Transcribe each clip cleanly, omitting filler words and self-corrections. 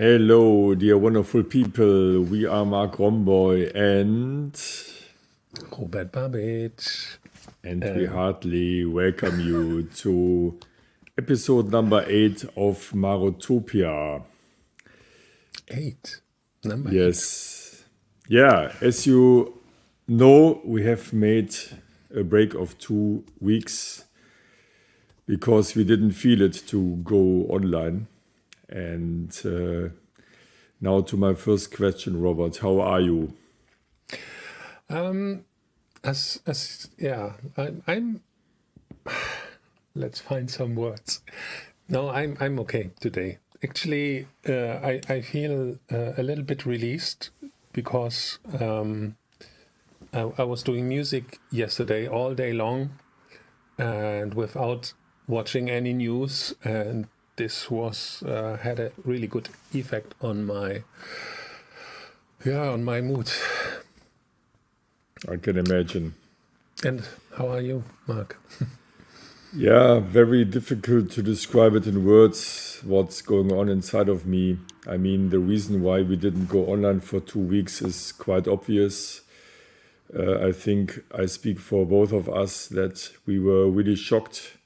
Hello, dear wonderful people. We are Marc Romboy and Robert Babich. we heartily welcome you to episode number 8 of Marotopia. 8. Number 8. Yes. Yeah, as you know, we have made a break of 2 weeks because we didn't feel it to go online. And now to my first question, Robert. How are you? I'm. Let's find some words. No, I'm okay today. Actually, I feel a little bit released because I was doing music yesterday all day long, and without watching any news, and this was had a really good effect on my mood. I can imagine. And how are you, Mark? Yeah, very difficult to describe it in words, what's going on inside of me. I mean, the reason why we didn't go online for 2 weeks is quite obvious. I think I speak for both of us that we were really shocked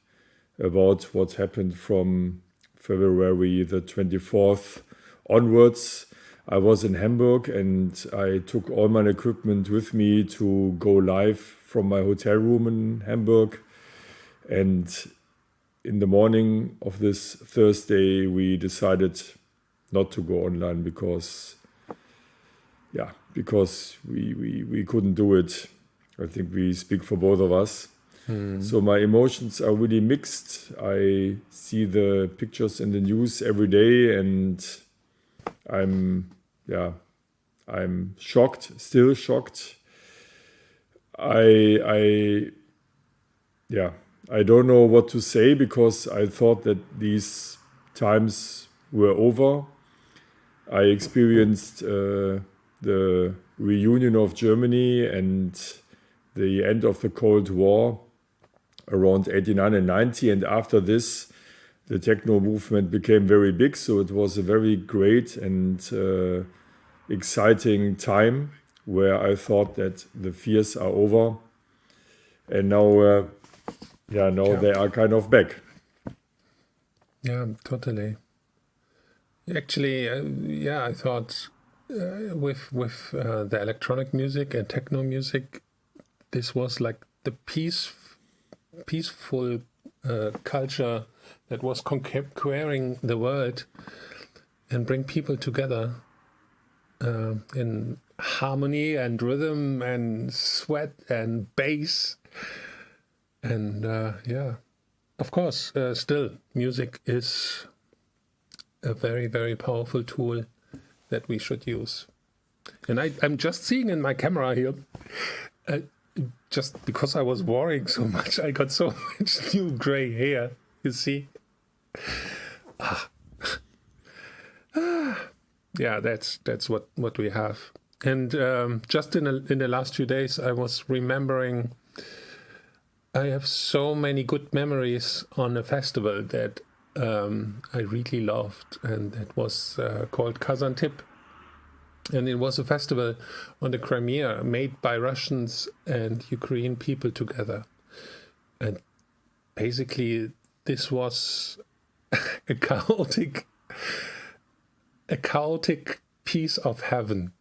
about what happened from February the 24th onwards. I was in Hamburg and I took all my equipment with me to go live from my hotel room in Hamburg. And in the morning of this Thursday, we decided not to go online because we couldn't do it. I think we speak for both of us. So my emotions are really mixed. I see the pictures in the news every day and I'm shocked, still shocked. I don't know what to say because I thought that these times were over. I experienced the reunion of Germany and the end of the Cold War around 89 and 90. And after this, the techno movement became very big. So it was a very great and exciting time where I thought that the fears are over. And now, they are kind of back. Yeah, totally. Actually, I thought with the electronic music and techno music, this was like the peaceful culture that was conquering the world and bring people together in harmony and rhythm and sweat and bass. And of course, still music is a very, very powerful tool that we should use. And I'm just seeing in my camera here, just because I was worrying so much, I got so much new gray hair, you see. Yeah, that's what we have. And just in the last few days, I was remembering I have so many good memories on a festival that I really loved, and that was called Kazantip. And it was a festival on the Crimea made by Russians and Ukrainian people together. And basically, this was a chaotic piece of heaven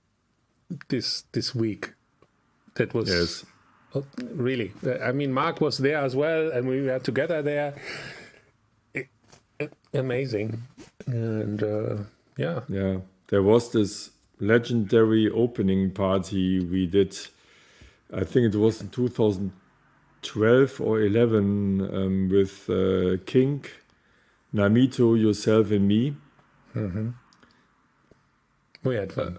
this week. That was... Yes. Really, I mean, Mark was there as well, and we were together there. Amazing, and there was this legendary opening party we did. I think it was in 2012 or 11 with King, Namito, yourself, and me. Mm-hmm. We had fun,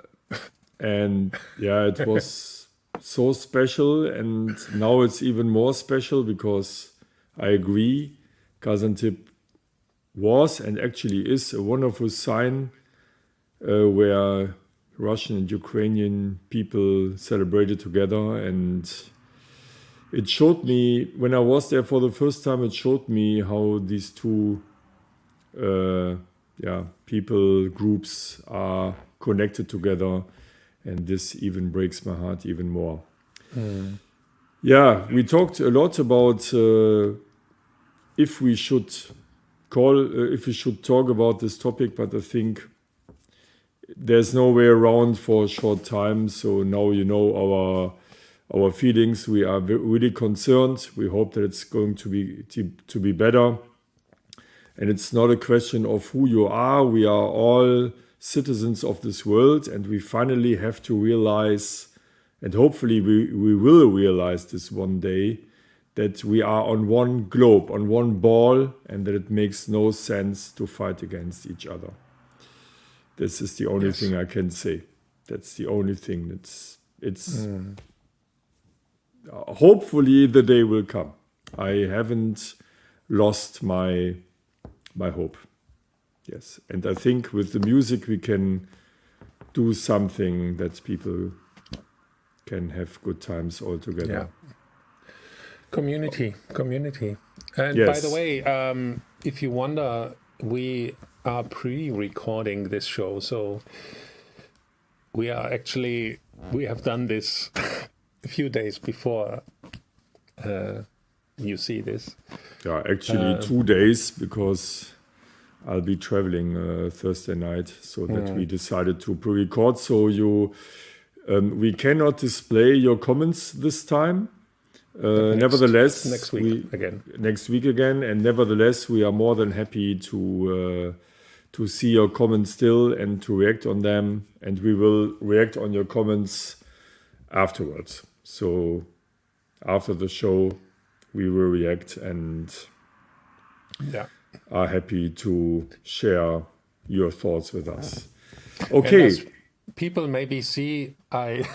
and it was. So special, and now it's even more special because I agree, Kazantip was and actually is a wonderful sign where Russian and Ukrainian people celebrated together, and it showed me, when I was there for the first time, it showed me how these two people, groups are connected together, and this even breaks my heart even more. Yeah, we talked a lot about if we should talk about this topic, but I think there's no way around for a short time. So now you know our feelings. We are really concerned. We hope that it's going to be better. And it's not a question of who you are. We are all citizens of this world, and we finally have to realize, and hopefully we will realize this one day, that we are on one globe, on one ball, and that it makes no sense to fight against each other. This is the only thing I can say. That's the only thing. It's hopefully the day will come. I haven't lost my hope. Yes, and I think with the music we can do something that people can have good times all together. Yeah. Community. And by the way, if you wonder, we are pre-recording this show, so we have done this a few days before you see this. Yeah, actually 2 days, because I'll be traveling Thursday night, so that we decided to pre-record. So we cannot display your comments this time. Nevertheless, next week again, and nevertheless, we are more than happy to see your comments still and to react on them, and we will react on your comments afterwards. So after the show, we will react and are happy to share your thoughts with us. Okay. And as people maybe see, I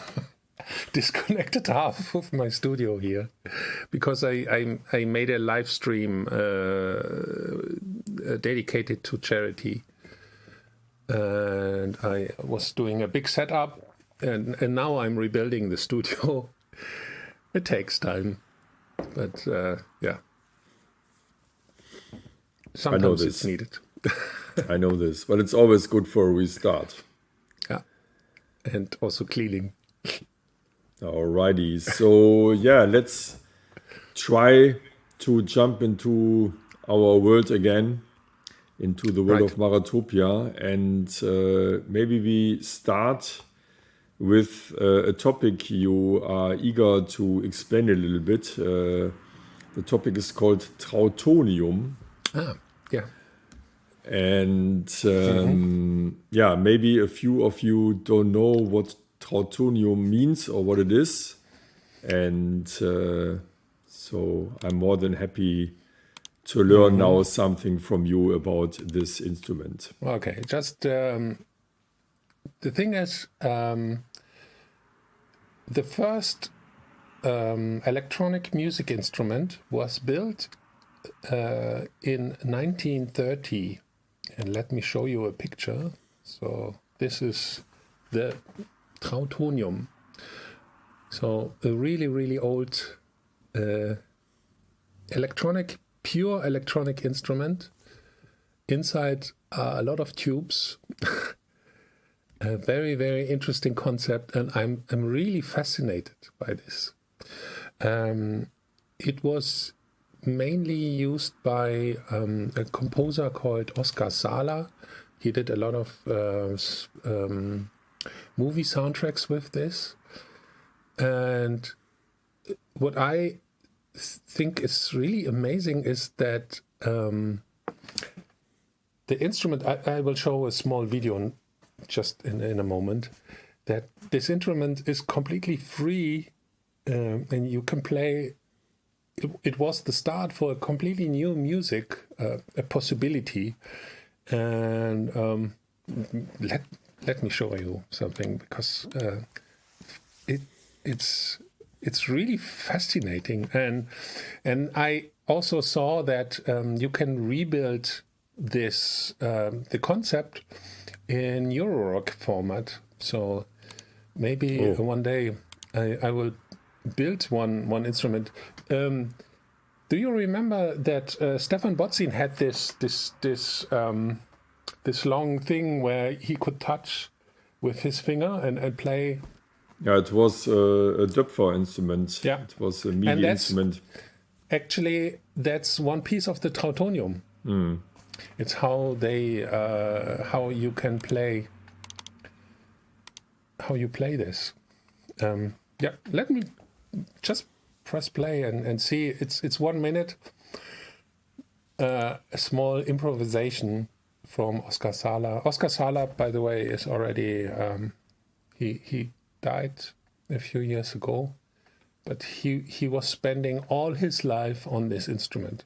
disconnected half of my studio here because I made a live stream dedicated to charity, and I was doing a big setup, and now I'm rebuilding the studio. It takes time, but sometimes it's needed. I know this, but it's always good for a restart. Yeah, and also cleaning. Alrighty, so let's try to jump into our world again, into the world of Marotopia, and maybe we start with a topic you are eager to explain a little bit. The topic is called Trautonium. And maybe a few of you don't know what Trautonium means or what it is. And so I'm more than happy to learn now something from you about this instrument. Okay, just the thing is, the first electronic music instrument was built in 1930. And let me show you a picture. So this is the Trautonium. So a really, really old pure electronic instrument. Inside are a lot of tubes. A very, very interesting concept, and I'm really fascinated by this. It was mainly used by a composer called Oskar Sala. He did a lot of movie soundtracks with this. And what I think is really amazing is that the instrument, I will show a small video just in a moment, that this instrument is completely free and you can play. It was the start for a completely new music, a possibility. And let me show you something, because it's really fascinating. And I also saw that you can rebuild this the concept in Eurorock format. So maybe one day I will build one instrument. Do you remember that Stefan Botzin had this this long thing where he could touch with his finger and play. Yeah, it was a Döpfer instrument. Yeah. It was a MIDI instrument. Actually, that's one piece of the Trautonium. It's how how you can play, how you play this. Yeah, let me just press play and see. It's 1 minute. A small improvisation from Oskar Sala. Oskar Sala, by the way, is already he died a few years ago, but he was spending all his life on this instrument.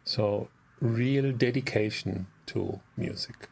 So real dedication to music.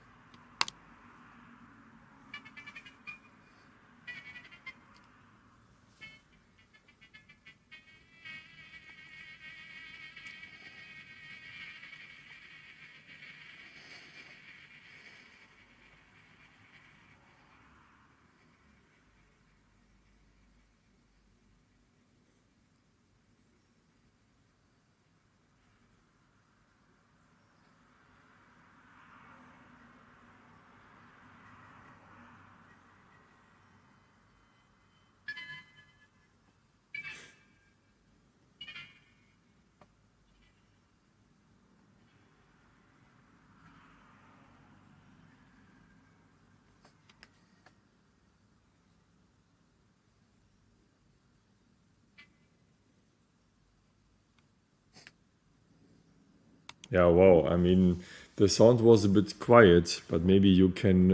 Yeah, wow. I mean, the sound was a bit quiet, but maybe you can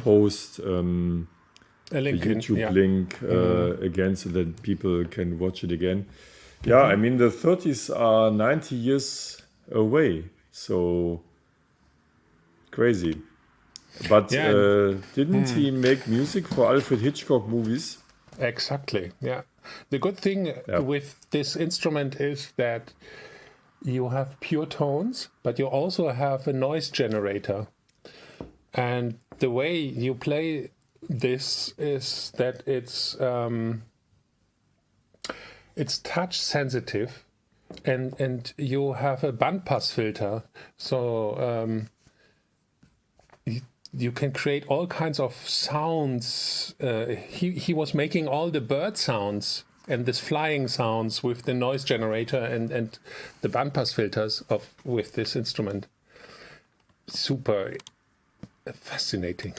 post a link YouTube link again so that people can watch it again. Yeah, I mean, the 30s are 90 years away, so crazy. But didn't he make music for Alfred Hitchcock movies? Exactly, yeah. The good thing with this instrument is that you have pure tones, but you also have a noise generator. And the way you play this is that it's touch sensitive, and you have a bandpass filter, so you can create all kinds of sounds. He was making all the bird sounds and this flying sounds with the noise generator and the bandpass filters with this instrument. Super fascinating.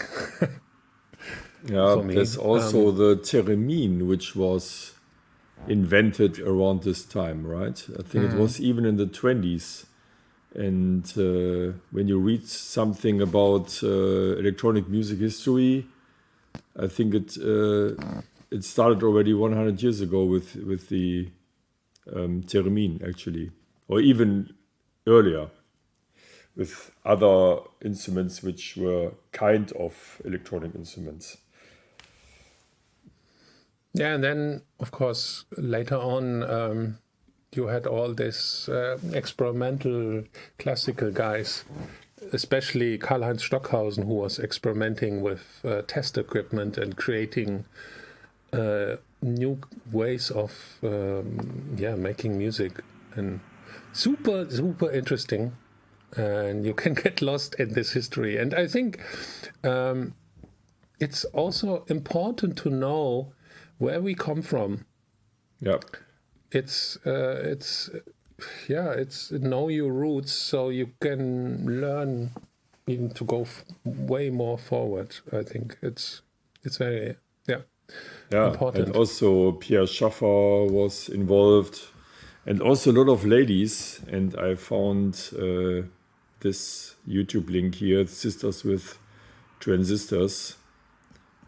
Yeah, there's also the theremin, which was invented around this time, right? I think it was even in the 20s. And when you read something about electronic music history, I think it started already 100 years ago with the theremin, actually, or even earlier with other instruments which were kind of electronic instruments. Yeah, and then, of course, later on, you had all this experimental classical guys, especially Karl-Heinz Stockhausen, who was experimenting with test equipment and creating new ways of making music, and super interesting. And you can get lost in this history. And I think it's also important to know where we come from. Yeah. It's know your roots, so you can learn even to go way more forward. I think it's very important. And also Pierre Schaffer was involved, and also a lot of ladies. And I found this YouTube link here, Sisters with Transistors,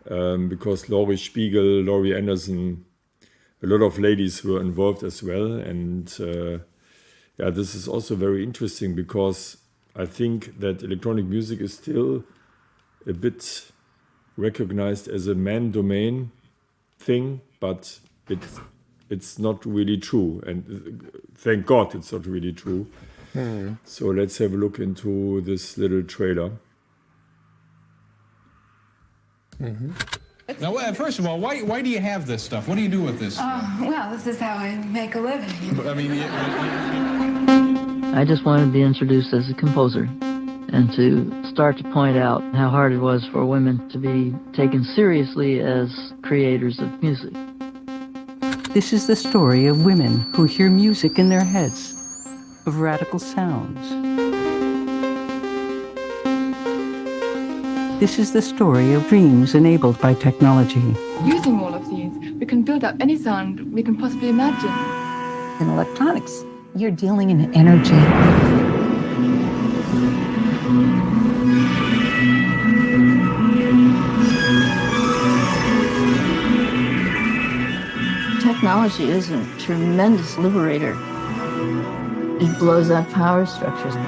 because Laurie Spiegel, Laurie Anderson, a lot of ladies were involved as well. And this is also very interesting, because I think that electronic music is still a bit recognized as a man domain thing, but it's not really true. And thank God it's not really true. So let's have a look into this little trailer. Now, first of all, why do you have this stuff? What do you do with this? Well, this is how I make a living. I mean, I just wanted to be introduced as a composer, and to start to point out how hard it was for women to be taken seriously as creators of music. This is the story of women who hear music in their heads, of radical sounds. This is the story of dreams enabled by technology. Using all of these, we can build up any sound we can possibly imagine. In electronics, you're dealing in energy. Technology is a tremendous liberator. It blows up power structures. We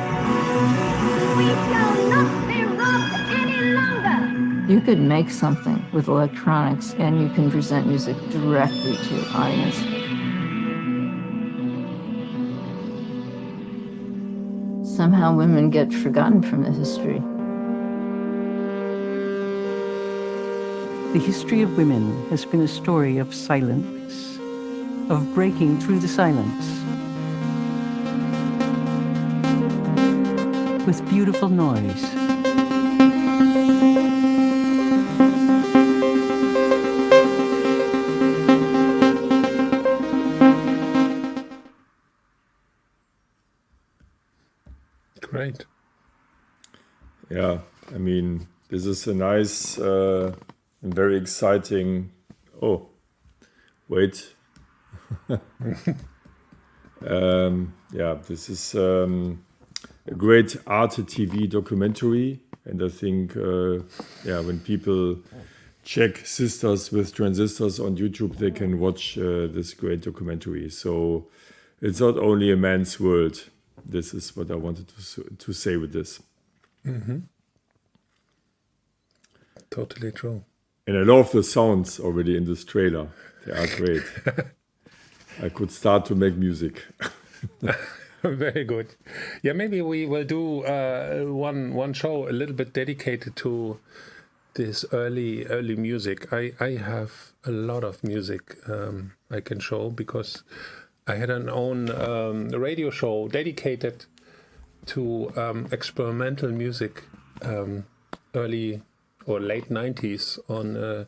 shall not be robbed any longer. You could make something with electronics and you can present music directly to your audience. Somehow women get forgotten from the history. The history of women has been a story of silence, of breaking through the silence, with beautiful noise. Great. Yeah, I mean, this is a nice and very exciting. Oh, wait. Yeah, this is a great Arte TV documentary, and I think, yeah, when people check Sisters with Transistors on YouTube, they can watch this great documentary. So it's not only a man's world. This is what I wanted to say with this. Mm-hmm. Totally true. And I love the sounds already in this trailer. They are great. I could start to make music. Very good. Yeah, maybe we will do one show a little bit dedicated to this early music. I have a lot of music I can show because I had an own radio show dedicated to experimental music early or late 90s on a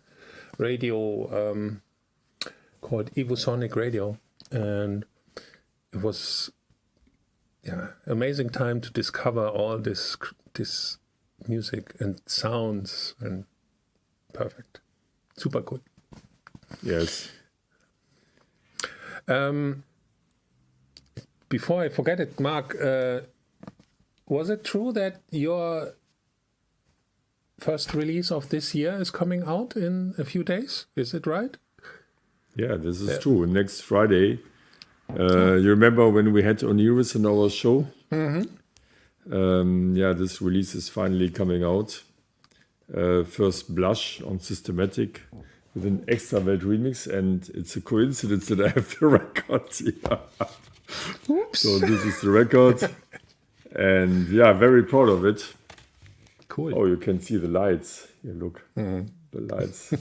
radio called Evosonic Radio, and it was amazing time to discover all this music and sounds, and perfect, super cool. Yes. Before I forget it, Mark, was it true that your first release of this year is coming out in a few days? Is it right? Yeah, this is true. Next Friday. You remember when we had Oniris in our show? Mm-hmm. Yeah, this release is finally coming out. First Blush on Systematic with an Extra Welt remix, and it's a coincidence that I have the record here. Oops. So this is the record, and yeah, very proud of it. Cool. Oh, you can see the lights. Here, look, the lights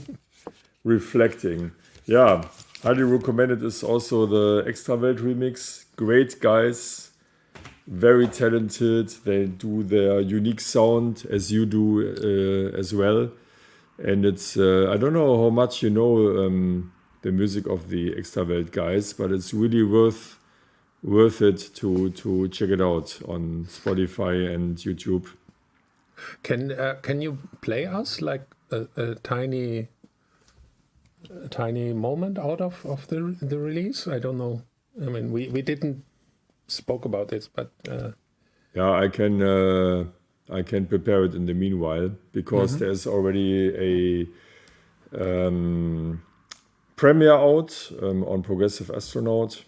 reflecting. Yeah, highly recommended is also the Extra Welt remix. Great guys, very talented. They do their unique sound as you do as well. And it's, I don't know how much you know the music of the Extra Welt guys, but it's really worth it to check it out on Spotify and YouTube. Can you play us like a tiny moment out of the release? I don't know. I mean, we didn't spoke about this, but yeah, I can prepare it in the meanwhile, because there's already a premiere out on Progressive Astronaut.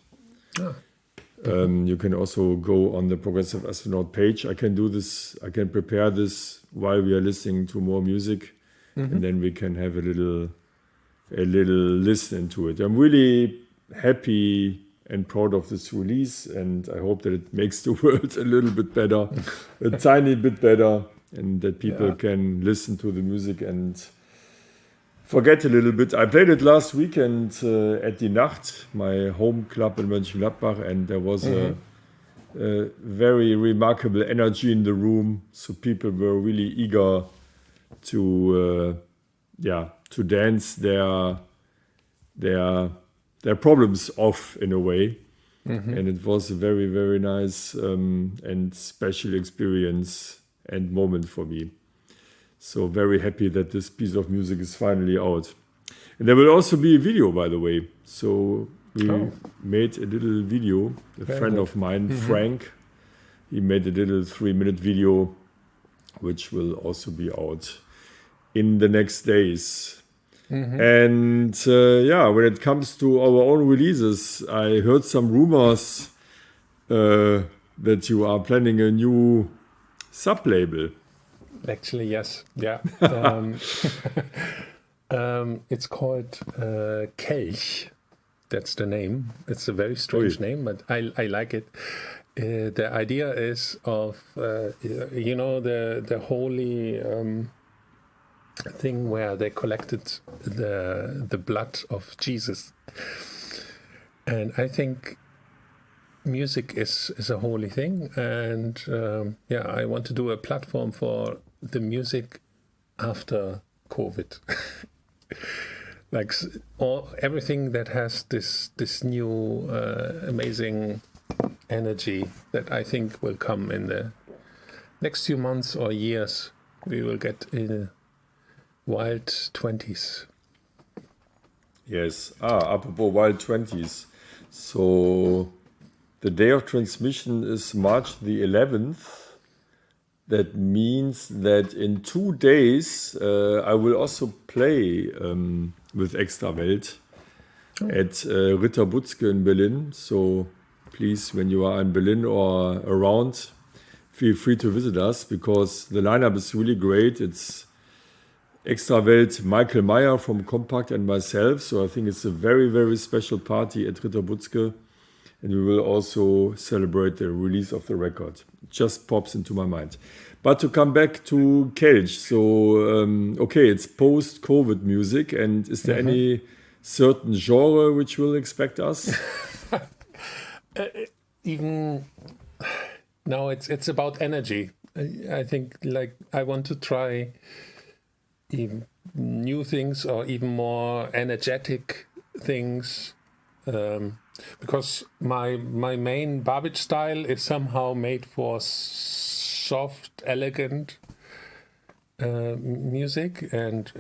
You can also go on the Progressive Astronaut page. I can do this. I can prepare this while we are listening to more music, and then we can have a little listen into it. I'm really happy and proud of this release, and I hope that it makes the world a little bit better, a tiny bit better, and that people can listen to the music and forget a little bit. I played it last weekend at Die Nacht, my home club in Mönchengladbach, and there was very remarkable energy in the room. So people were really eager to dance their problems off in a way. And it was a very, very nice and special experience and moment for me. So very happy that this piece of music is finally out. And there will also be a video, by the way. So we made a little video. A friend of mine, Frank, he made a little 3-minute video, which will also be out in the next days. And when it comes to our own releases, I heard some rumors that you are planning a new sub-label. Actually, yes. Yeah. It's called Kelch. That's the name. It's a very strange name, but I like it. The idea is of, the holy thing where they collected the blood of Jesus. And I think music is a holy thing. And I want to do a platform for the music after COVID. Like everything that has this new amazing energy that I think will come in the next few months or years. We will get in wild 20s. Yes. Apropos wild 20s. So the day of transmission is March the 11th. That means that in 2 days I will also play with Extra Welt at Ritter Butzke in Berlin. So please, when you are in Berlin or around, feel free to visit us because the lineup is really great. It's Extra Welt, Michael Meyer from Compact and myself. So I think it's a very, very special party at Ritter Butzke. And we will also celebrate the release of the record. It just pops into my mind. But to come back to Kelch, so, it's post-COVID music. And is there any certain genre which will expect us? No, it's about energy. I think I want to try even new things or even more energetic things. Because my main Babbage style is somehow made for soft, elegant music, and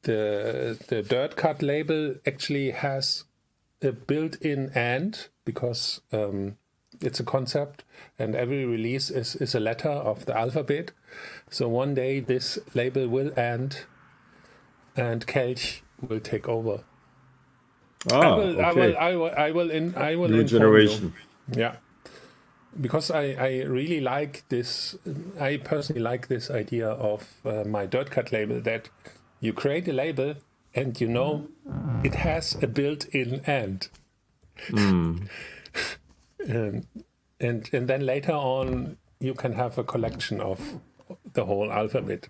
the Dirt Cut label actually has a built-in and because it's a concept, and every release is a letter of the alphabet. So one day this label will end, and Kelch will take over. I will New generation. You. Yeah, because I really like this. I personally like this idea of my Dirt Cut label, that you create a label and it has a built-in and. And then later on you can have a collection of the whole alphabet.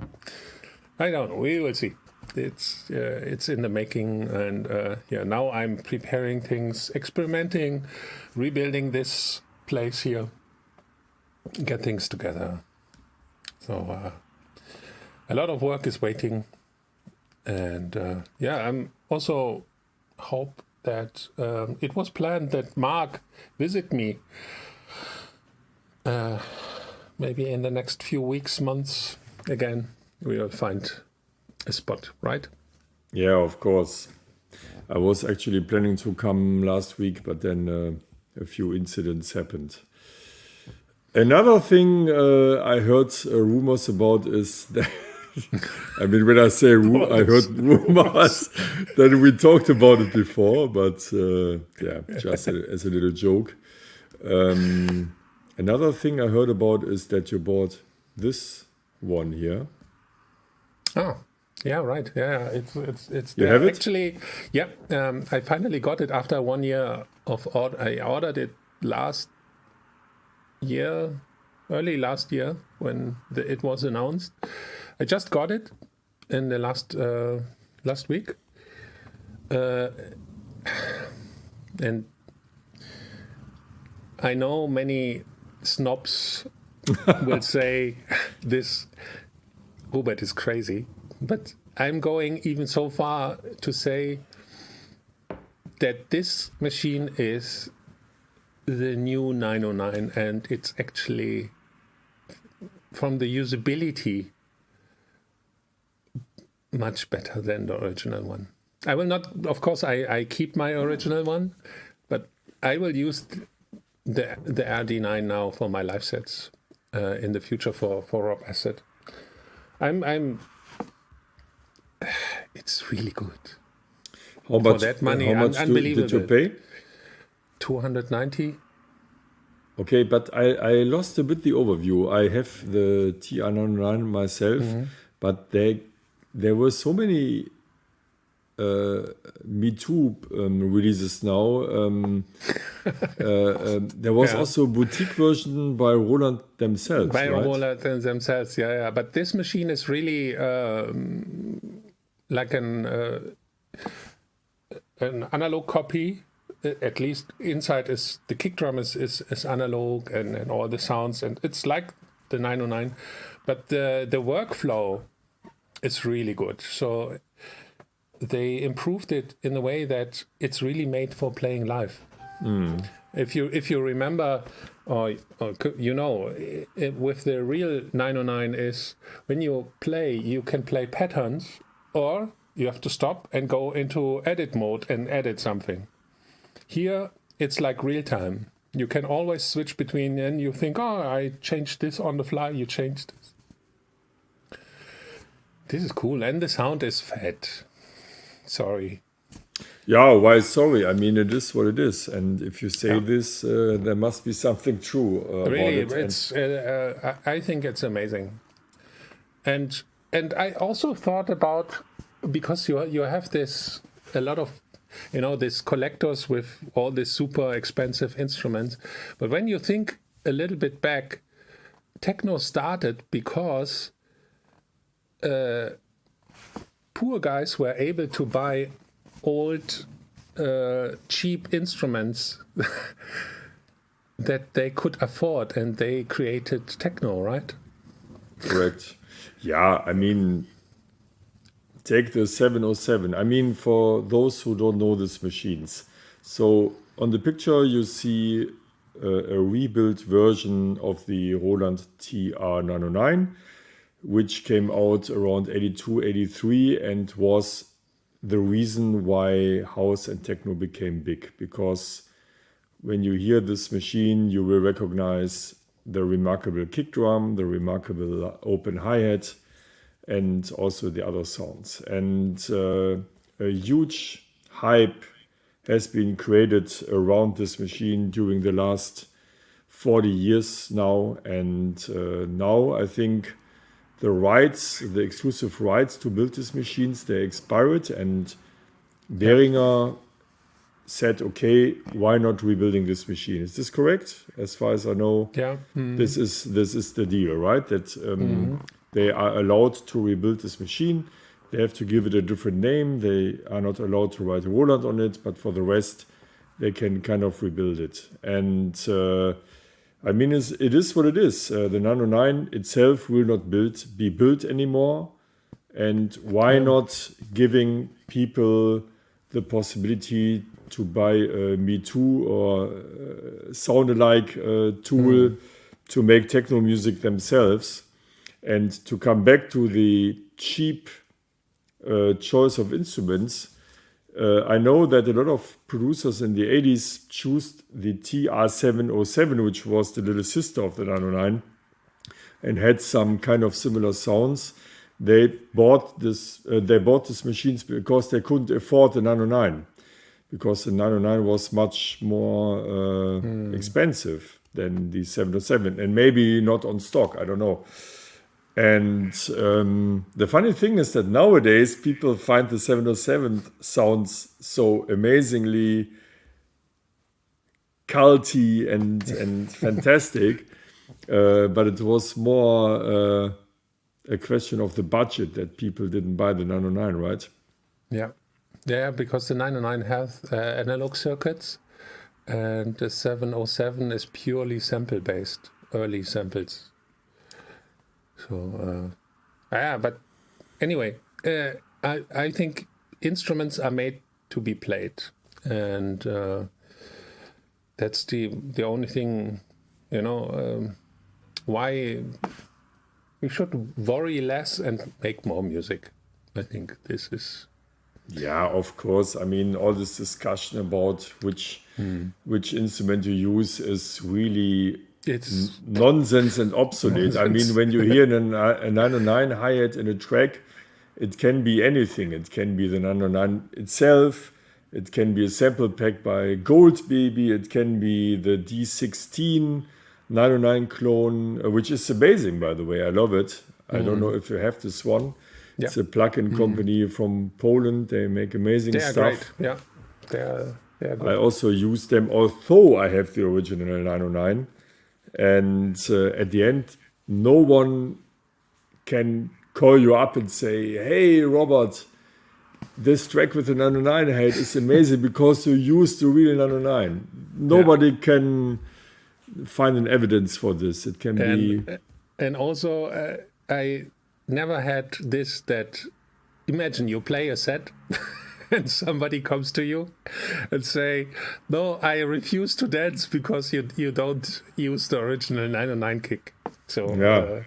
I don't know. We will see. It's in the making, and now I'm preparing things, experimenting, rebuilding this place here, get things together. So a lot of work is waiting, and I'm also hope that it was planned that Marc visit me maybe in the next few weeks, months. Again, we will find a spot, right? Yeah, of course. I was actually planning to come last week, but then a few incidents happened. Another thing I heard rumors about is that, I mean, when I say I heard rumors, that we talked about it before, but just as a little joke. Another thing I heard about is that you bought this one here. Oh. Yeah, right. Yeah, it's you have it? Actually, yeah. I finally got it after 1 year of order. I ordered it early last year when it was announced. I just got it in the last week, and I know many snobs will say this Robert is crazy, but I'm going even so far to say that this machine is the new 909, and it's actually, from the usability, much better than the original one. I will not, of course, I keep my original one, but I will use the RD9 now for my live sets in the future for Rob Asset. It's really good. How much, for that money, how much unbelievable. did you pay? 290. Okay, but I lost a bit the overview. I have the TR909 myself, but there were so many Me Too releases now. There was also a boutique version by Roland themselves, By right? Roland themselves, yeah. But this machine is really like an analog copy. At least inside is the kick drum is analog and all the sounds, and it's like the 909, but the workflow is really good. So they improved it in a way that it's really made for playing live. If you remember, or you know, with the real 909 is when you play, you can play patterns, or you have to stop and go into edit mode and edit something. Here, it's like real time. You can always switch between, and you think, oh, I changed this on the fly, you changed this. This is cool, and the sound is fat. Sorry. Yeah, why sorry? I mean, it is what it is. And if you say this, there must be something true Really, about it. it's. I think it's amazing. And I also thought about, because you have this, a lot of, these collectors with all these super expensive instruments. But when you think a little bit back, techno started because poor guys were able to buy old, cheap instruments that they could afford, and they created techno, right? Correct. Yeah, I mean, take the 707. I mean, for those who don't know these machines. So on the picture, you see a rebuilt version of the Roland TR909, which came out around 82, 83, and was the reason why house and techno became big. Because when you hear this machine, you will recognize the remarkable kick drum, the remarkable open hi-hat, and also the other sounds. And a huge hype has been created around this machine during the last 40 years now. And now I think the exclusive rights to build these machines, they expired, and Behringer said, okay, why not rebuilding this machine? Is this correct? As far as I know, this is the deal, right? That they are allowed to rebuild this machine. They have to give it a different name. They are not allowed to write Roland on it, but for the rest, they can kind of rebuild it. And I mean, it is what it is. The 909 itself will not be built anymore. And why not giving people the possibility to buy a Me Too or sound-alike tool to make techno music themselves? And to come back to the cheap choice of instruments, I know that a lot of producers in the 80s chose the TR707, which was the little sister of the 909, and had some kind of similar sounds. They bought these machines because they couldn't afford the 909, because the 909 was much more expensive than the 707, and maybe not on stock, I don't know. And the funny thing is that nowadays people find the 707 sounds so amazingly culty and fantastic, but it was more a question of the budget that people didn't buy the 909, right? Yeah, because the 909 has analog circuits, and the 707 is purely sample-based, early samples. So, but anyway, I think instruments are made to be played, and that's the only thing, why we should worry less and make more music. I think this is... Yeah, of course. I mean, all this discussion about which instrument you use is really nonsense and obsolete. I mean, when you hear a 909 hi-hat in a track, it can be anything. It can be the 909 itself. It can be a sample pack by Gold Baby. It can be the D16 909 clone, which is amazing, by the way. I love it. I don't know if you have this one. Yeah. It's a plug-in company from Poland. They make amazing stuff. Great. Yeah, they are good. I also use them, although I have the original 909. And at the end, no one can call you up and say, "Hey, Robert, this track with the 909 head is amazing because you used the real 909." Nobody can find an evidence for this. It can be... And also, I never had this that... Imagine you play a set and somebody comes to you and say, "No, I refuse to dance because you don't use the original 909 kick." So yeah.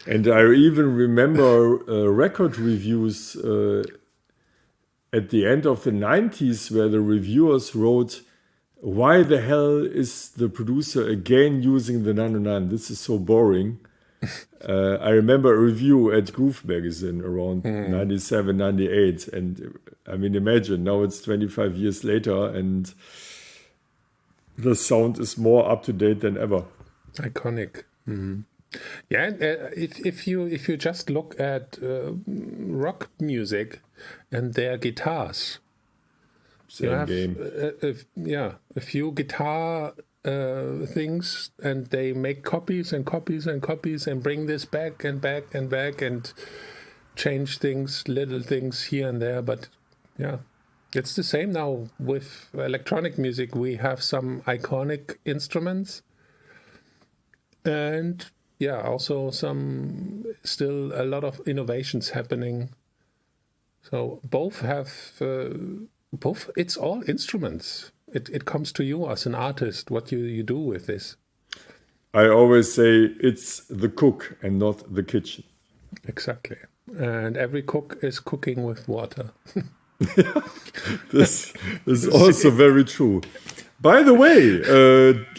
And I even remember record reviews at the end of the 90s where the reviewers wrote, "Why the hell is the producer again using the 909? This is so boring." I remember a review at Groove Magazine around 97, 98. And I mean, imagine, now it's 25 years later and the sound is more up to date than ever. Iconic. Yeah, if you just look at rock music and their guitars, Same you have game. a few guitar things, and they make copies and copies and copies and bring this back and back and back and change things, little things here and there. But yeah, it's the same now with electronic music. We have some iconic instruments, and also still a lot of innovations happening. So both have it's all instruments. It comes to you as an artist, what you do with this. I always say it's the cook and not the kitchen. Exactly. And every cook is cooking with water. This is also very true. By the way,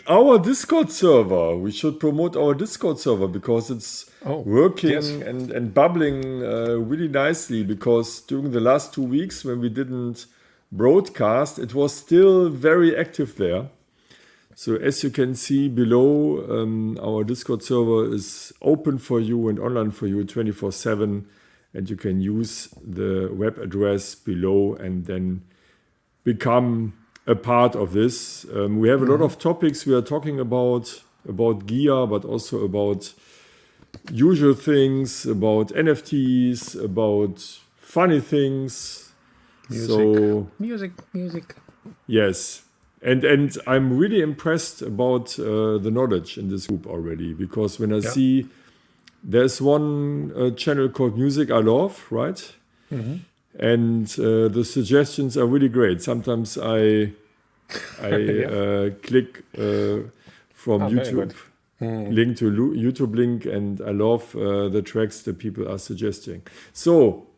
our Discord server, we should promote our Discord server because it's working and bubbling really nicely, because during the last 2 weeks when we didn't broadcast, it was still very active there. So as you can see below, our Discord server is open for you and online for you 24/7, and you can use the web address below and then become a part of this. We have a lot of topics we are talking about gear, but also about usual things, about NFTs, about funny things. Music. Yes. And I'm really impressed about the knowledge in this group already, because when I see there's one channel called Music I Love, right? And the suggestions are really great. Sometimes I click from YouTube link to YouTube link, and I love the tracks that people are suggesting. So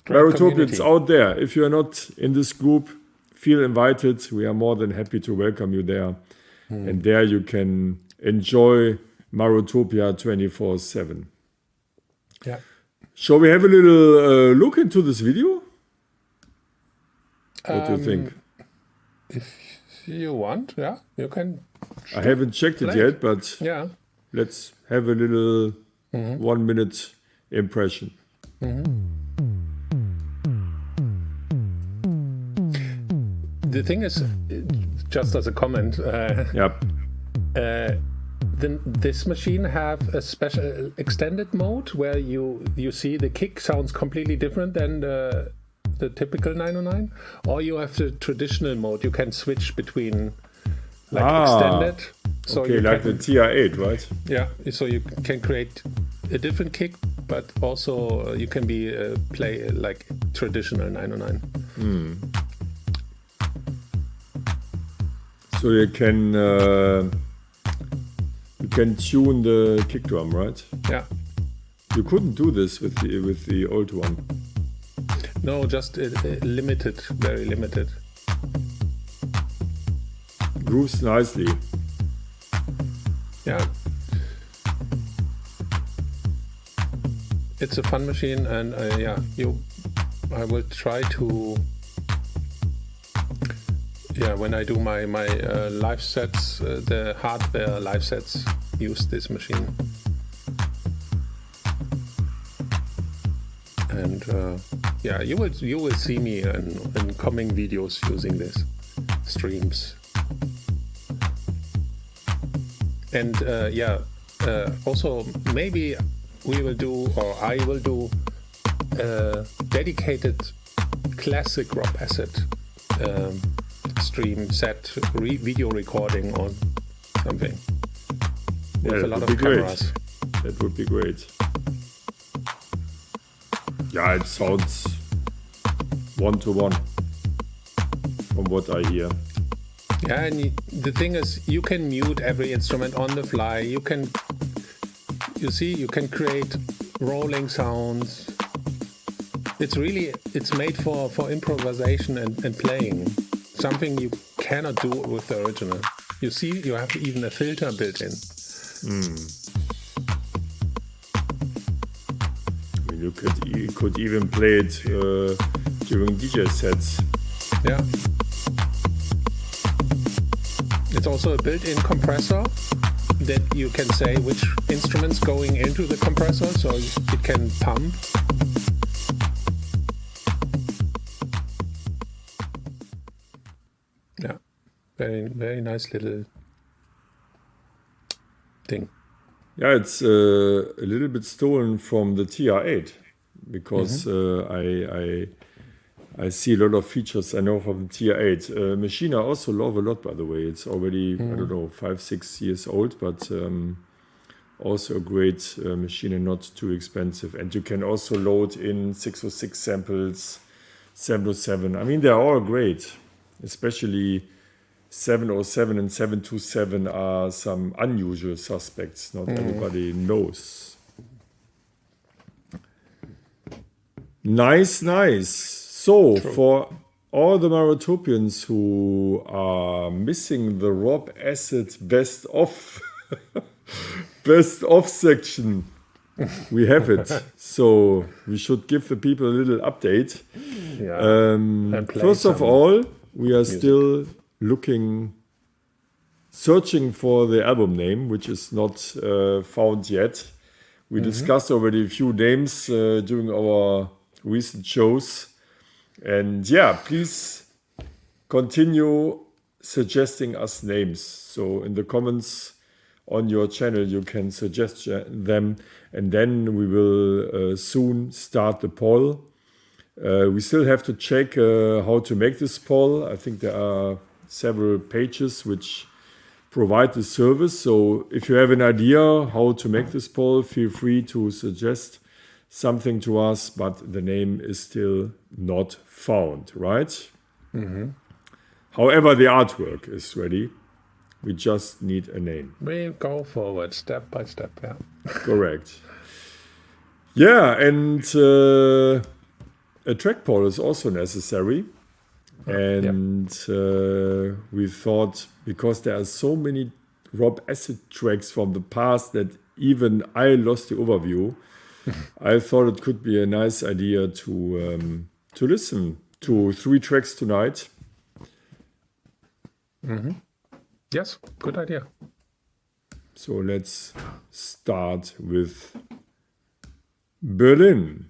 Marotopians out there, if you're not in this group, feel invited. We are more than happy to welcome you there. And there you can enjoy Marotopia 24/7. Yeah. Shall we have a little look into this video? What do you think? If you want, you can. I haven't checked it yet, but let's have a little 1 minute impression. The thing is, just as a comment, this machine have a special extended mode where you see the kick sounds completely different than the the typical 909, or you have the traditional mode. You can switch between extended. So okay, you like can, the TR8, right? Yeah, so you can create a different kick, but also you can play like traditional 909. So you can tune the kick drum, right? Yeah. You couldn't do this with the old one. No, just limited, very limited. Grooves nicely. Yeah. It's a fun machine, and I will try to. Yeah, when I do my live sets, the hardware live sets use this machine. And you will see me in coming videos using this streams. And also maybe we will do, or I will do, dedicated classic rock acid stream set video recording on something with a lot of cameras. That would be great. Yeah, it sounds one-to-one from what I hear. Yeah, and the thing is, you can mute every instrument on the fly. You can create rolling sounds. It's made for improvisation and playing. Something you cannot do with the original. You see, you have even a filter built in. I mean, you could even play it during DJ sets. Yeah. It's also a built-in compressor that you can say which instrument's going into the compressor, so it can pump. Yeah, very, very nice little thing. Yeah, it's a little bit stolen from the TR8 because I see a lot of features I know from the TR8. Machine I also love a lot, by the way. It's already, I don't know, 5-6 years old, but also a great machine and not too expensive. And you can also load in 606 samples, 707. I mean, they're all great, especially 707 and 727 are some unusual suspects. Not everybody knows. Nice. So, for all the Marotopians who are missing the Rob Acid best of section, we have it. So we should give the people a little update. Yeah. First of all, we are still searching for the album name, which is not found yet. We discussed already a few names during our recent shows. And yeah, please continue suggesting us names. So in the comments on your channel, you can suggest them. And then we will soon start the poll. We still have to check how to make this poll. I think there are several pages which provide the service. So if you have an idea how to make this poll, feel free to suggest something to us, but the name is still not found, right? However, the artwork is ready. We just need a name. We go forward step by step, yeah. Correct. Yeah, and a track poll is also necessary. And we thought, because there are so many Rob Acid tracks from the past that even I lost the overview, I thought it could be a nice idea to listen to 3 tracks tonight. Yes, good idea. So let's start with Berlin.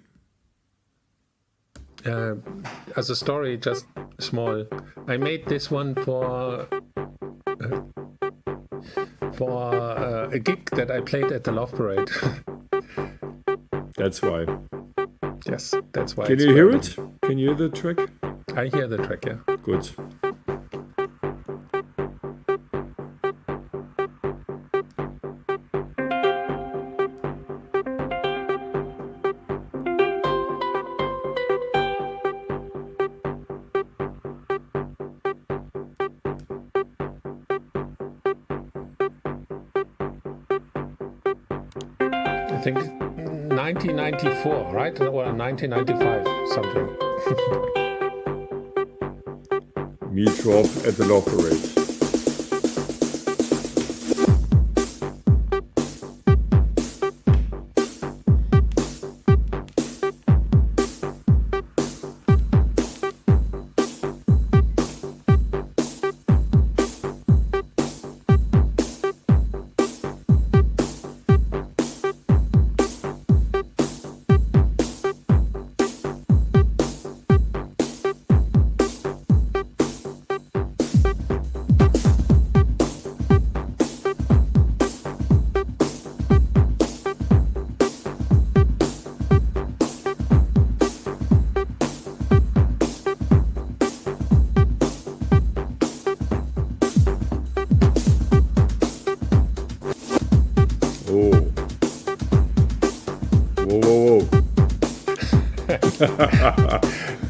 As a story, just small. I made this one for a gig that I played at the Love Parade. That's why. Yes, that's why. Can you hear it? Can you hear the track? I hear the track, yeah. Good. I think 1994, right? Or 1995, something. Me drop at the low parade.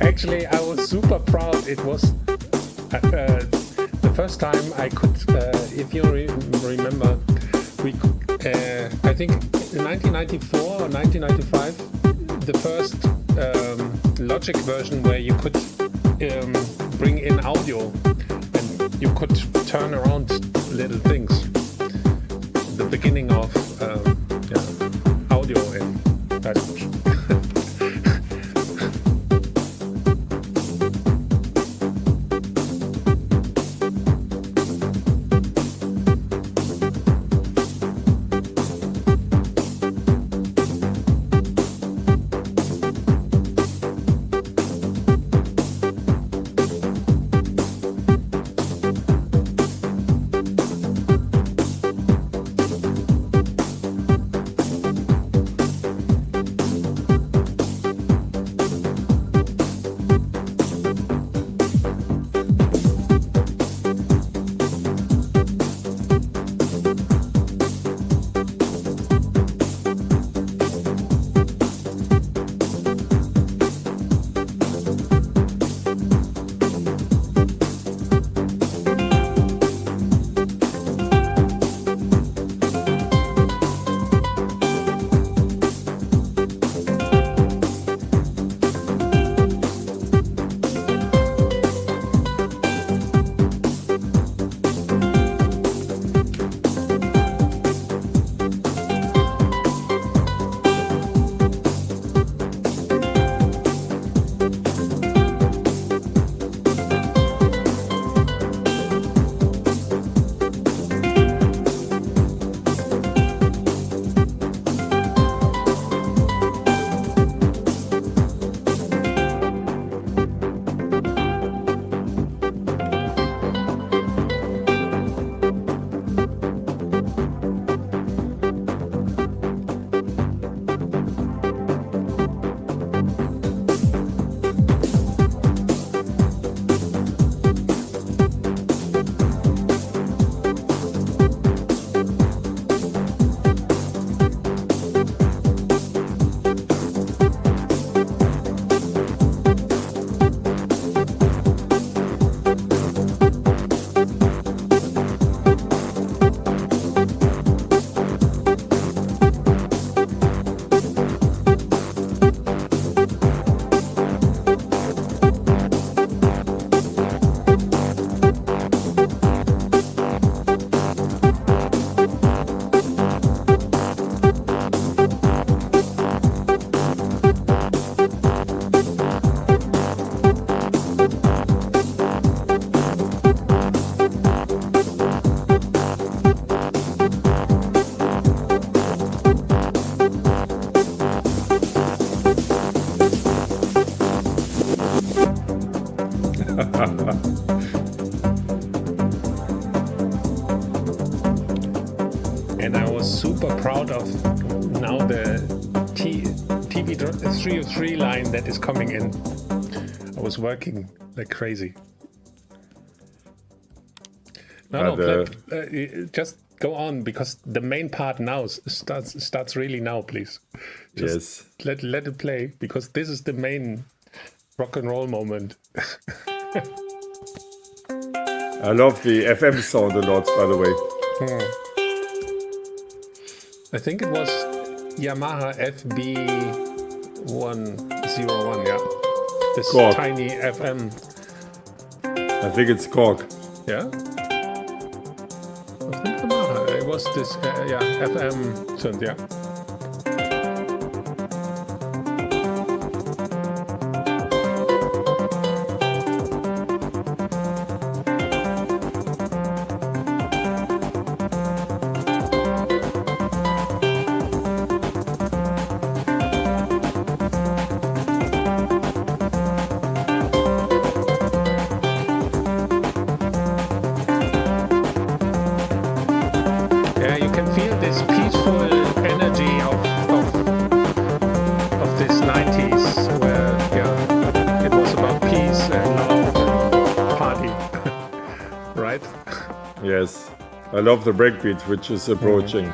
Actually, I was super proud. It was the first time I could, if you remember, I think in 1994 or 1995, the first Logic version where you could bring in audio and you could turn around little things. The beginning of audio in that. And I was super proud of now the TV 303 line that is coming in. I was working like crazy. Just go on, because the main part now starts really now, please. Just let it play, because this is the main rock and roll moment. I love the FM sound a lot, by the way. I think it was Yamaha FB101, yeah. This Korg. tiny FM. I think it's Korg. Yeah? I think Yamaha. It was this, FM synth, yeah. Yes, I love the breakbeat which is approaching.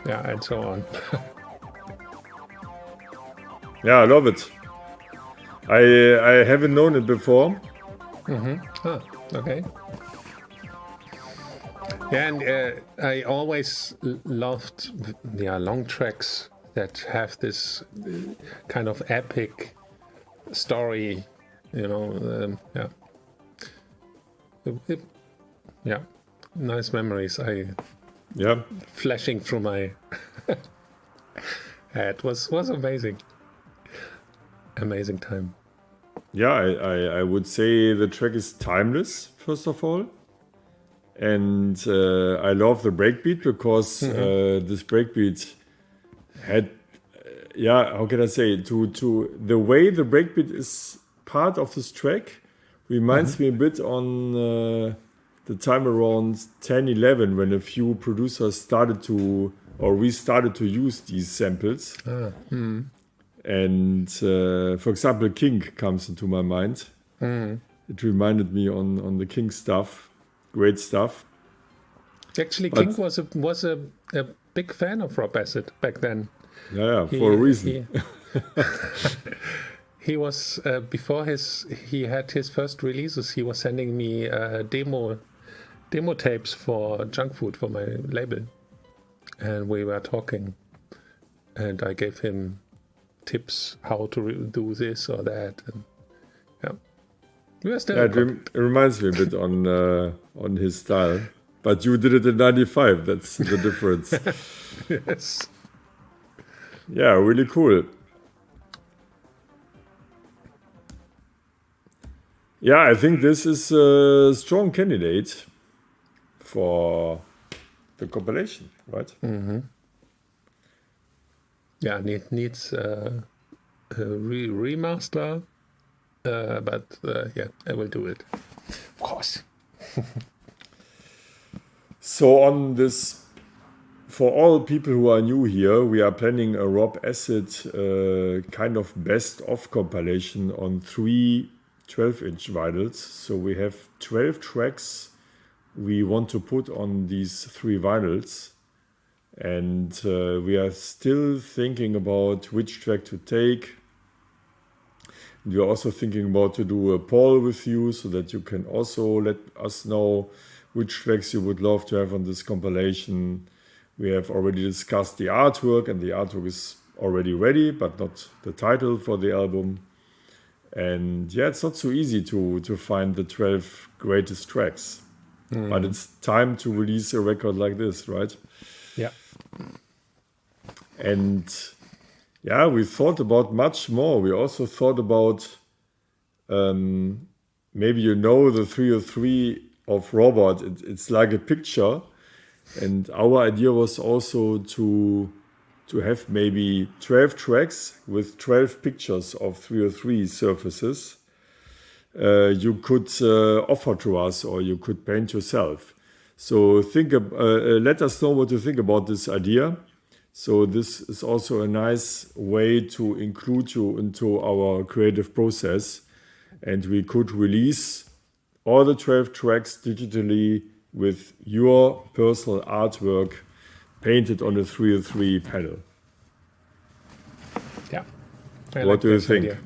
Yeah, and so on. Yeah, I love it. I haven't known it before. Okay. Yeah, and I always loved long tracks that have this kind of epic story, nice memories. Flashing through my head was amazing. Amazing time. Yeah, I would say the track is timeless, first of all. And I love the breakbeat, because this breakbeat had, how can I say, to the way the breakbeat is part of this track reminds me a bit on the time around 10-11, when a few producers started to use these samples. And for example, King comes into my mind. It reminded me on the King stuff. Great stuff. Actually, King was a big fan of Rob Acid back then. Yeah, for a reason. He was before he had his first releases. He was sending me demo tapes for Junk Food, for my label, and we were talking, and I gave him tips how to do this or that, and we are still. Yeah, it reminds me a bit on his style, but you did it in '95. That's the difference. Yes. Yeah, really cool. Yeah, I think this is a strong candidate for the compilation, right? Yeah, needs a remaster, but I will do it, of course. So on this, for all people who are new here, we are planning a Rob Acid kind of best-of compilation on 3 12-inch vinyls. So we have 12 tracks we want to put on these 3 vinyls. And we are still thinking about which track to take. We are also thinking about to do a poll with you, so that you can also let us know which tracks you would love to have on this compilation. We have already discussed the artwork, and the artwork is already ready, but not the title for the album. And yeah, it's not so easy to find the 12 greatest tracks. But it's time to release a record like this, right? Yeah. And Yeah, we thought about much more. We also thought about maybe you know the 303 of Robert. It's like a picture, and our idea was also to have maybe 12 tracks with 12 pictures of 303 surfaces you could offer to us, or you could paint yourself. So let us know what you think about this idea. So this is also a nice way to include you into our creative process, and we could release all the 12 tracks digitally with your personal artwork painted on a 303 panel. Yeah. What do you think?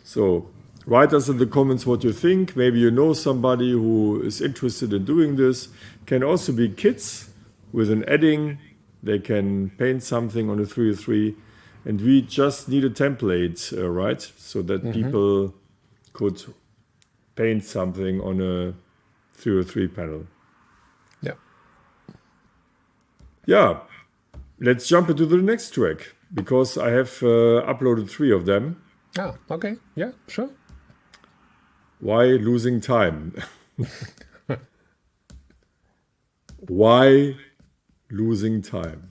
So write us in the comments what you think. Maybe you know somebody who is interested in doing this. Can also be kids with an edding. They can paint something on a 303. And we just need a template, right? So that people could paint something on a 303 panel. Yeah. Yeah. Let's jump into the next track, because I have uploaded 3 of them. Ah, okay. Yeah, sure. Why losing time? Why losing time?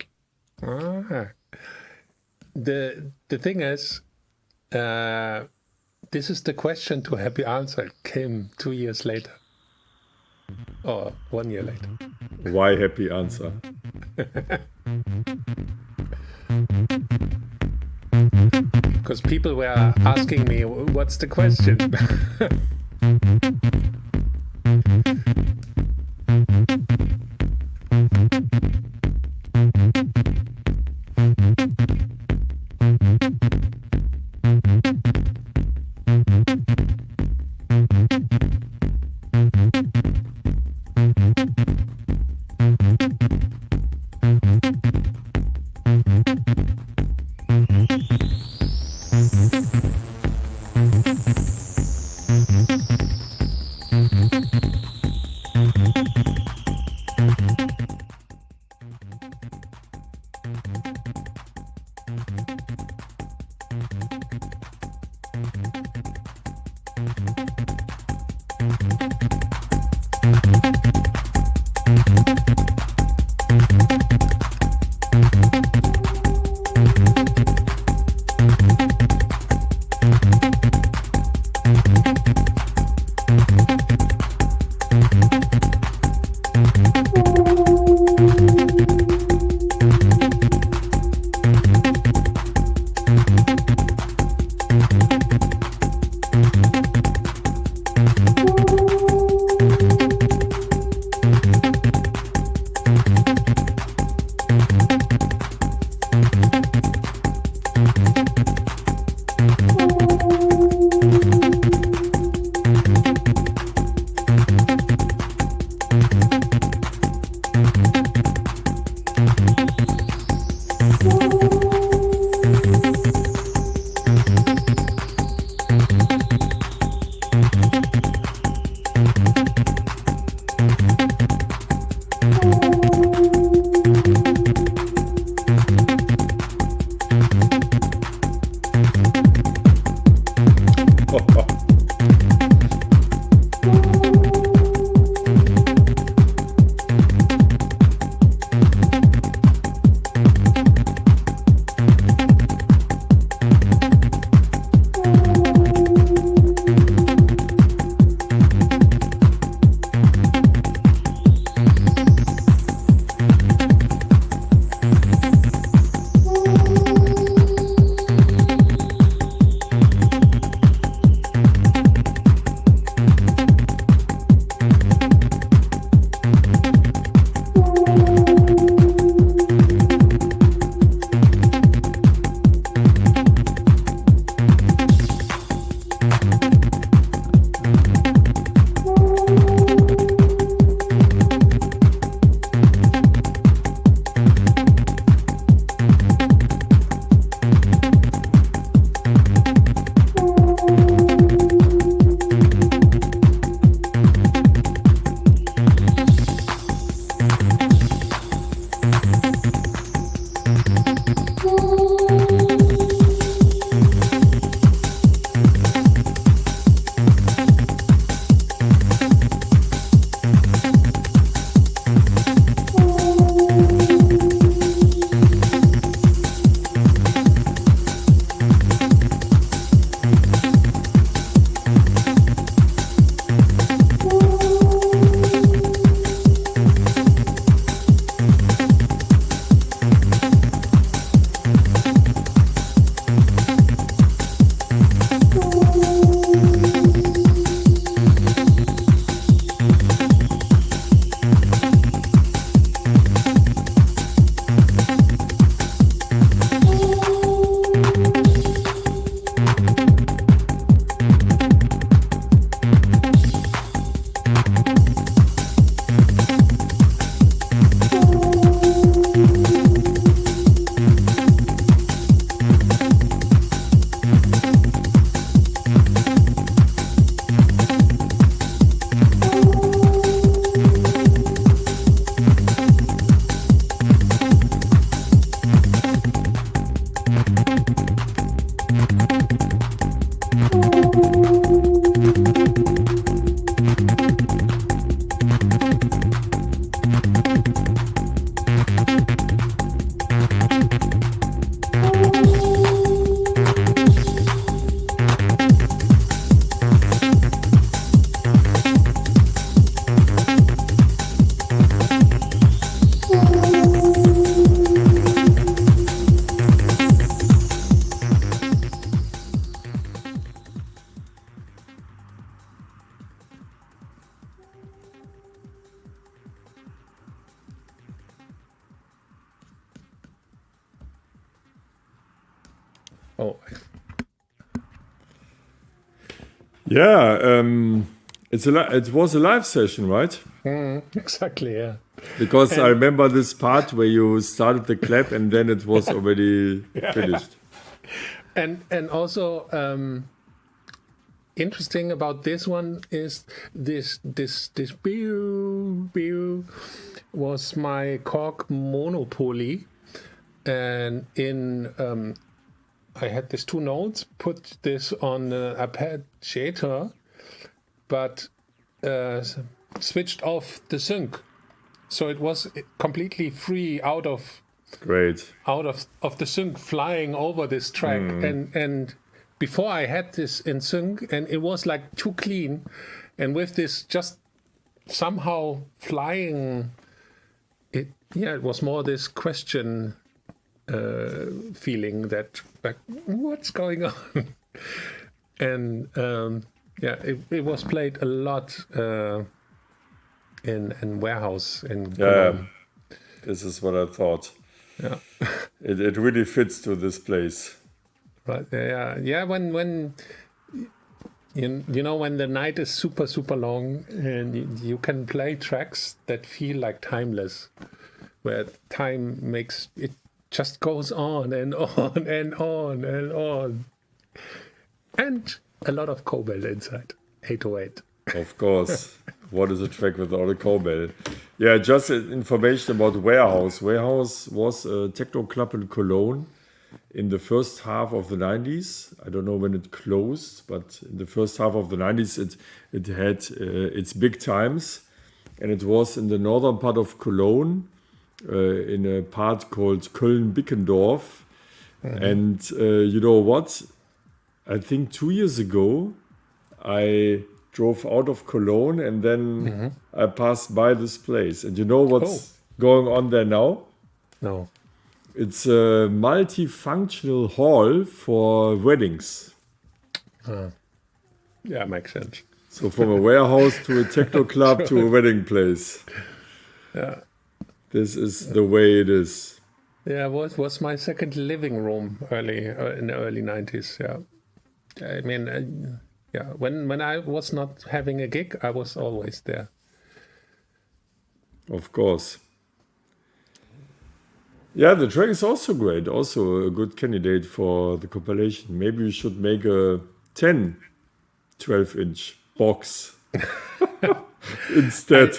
The thing is, this is the question to happy answer. It came 2 years later, or 1 year later. Why happy answer? Because people were asking me, what's the question? Oh, Yeah, it was a live session, right? exactly, yeah. Because I remember this part where you started the clap and then it was already finished. And also interesting about this one is this pew pew was my Korg Monopoly, and in I had these two notes, put this on an arpeggiator, but switched off the sync, so it was completely free out of Great. the sync, flying over this track. And before I had this in sync, and it was like too clean, and with this just somehow flying, it was more this question feeling that, like, what's going on? And it was played a lot in warehouse in Cologne. This is what I thought. Yeah. It really fits to this place. Right. Yeah. When you know, when the night is super super long, and you can play tracks that feel like timeless, where time makes it just goes on and on and on and on, and a lot of cobalt inside 808. Of course. What is a track without a cowbell? Yeah, just information about Warehouse. Warehouse was a techno club in Cologne in the first half of the 90s. I don't know when it closed, but in the first half of the 90s, it had its big times. And it was in the northern part of Cologne, in a part called Köln-Bickendorf. And you know what? I think 2 years ago, I drove out of Cologne and then I passed by this place. And you know what's going on there now? No. It's a multifunctional hall for weddings. Yeah, makes sense. So from a warehouse to a techno club to a wedding place. Yeah. This is the way it is. Yeah, was my second living room in the early 90s. Yeah. I mean, when I was not having a gig, I was always there. Of course. Yeah, the track is also great. Also a good candidate for the compilation. Maybe we should make a 10, 12-inch box instead.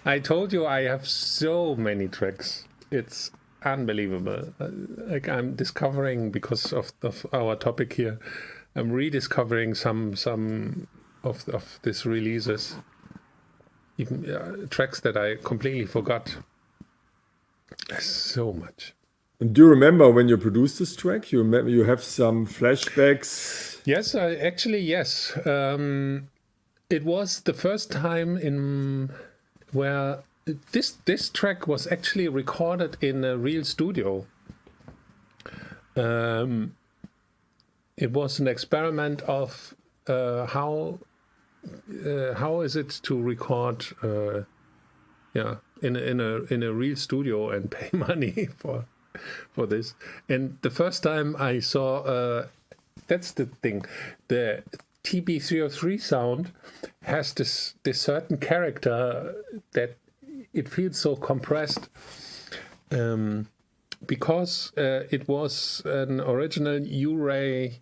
I told you I have so many tracks. It's unbelievable. Like, I'm discovering, because of our topic here, I'm rediscovering some of these releases, even tracks that I completely forgot. So much. And do you remember when you produced this track? You remember you have some flashbacks? Yes, yes. It was the first time where this track was actually recorded in a real studio. It was an experiment of how is it to record in a real studio and pay money for this. And the first time I saw that's the thing, the TB303 sound has this certain character that it feels so compressed. Because it was an original U-Ray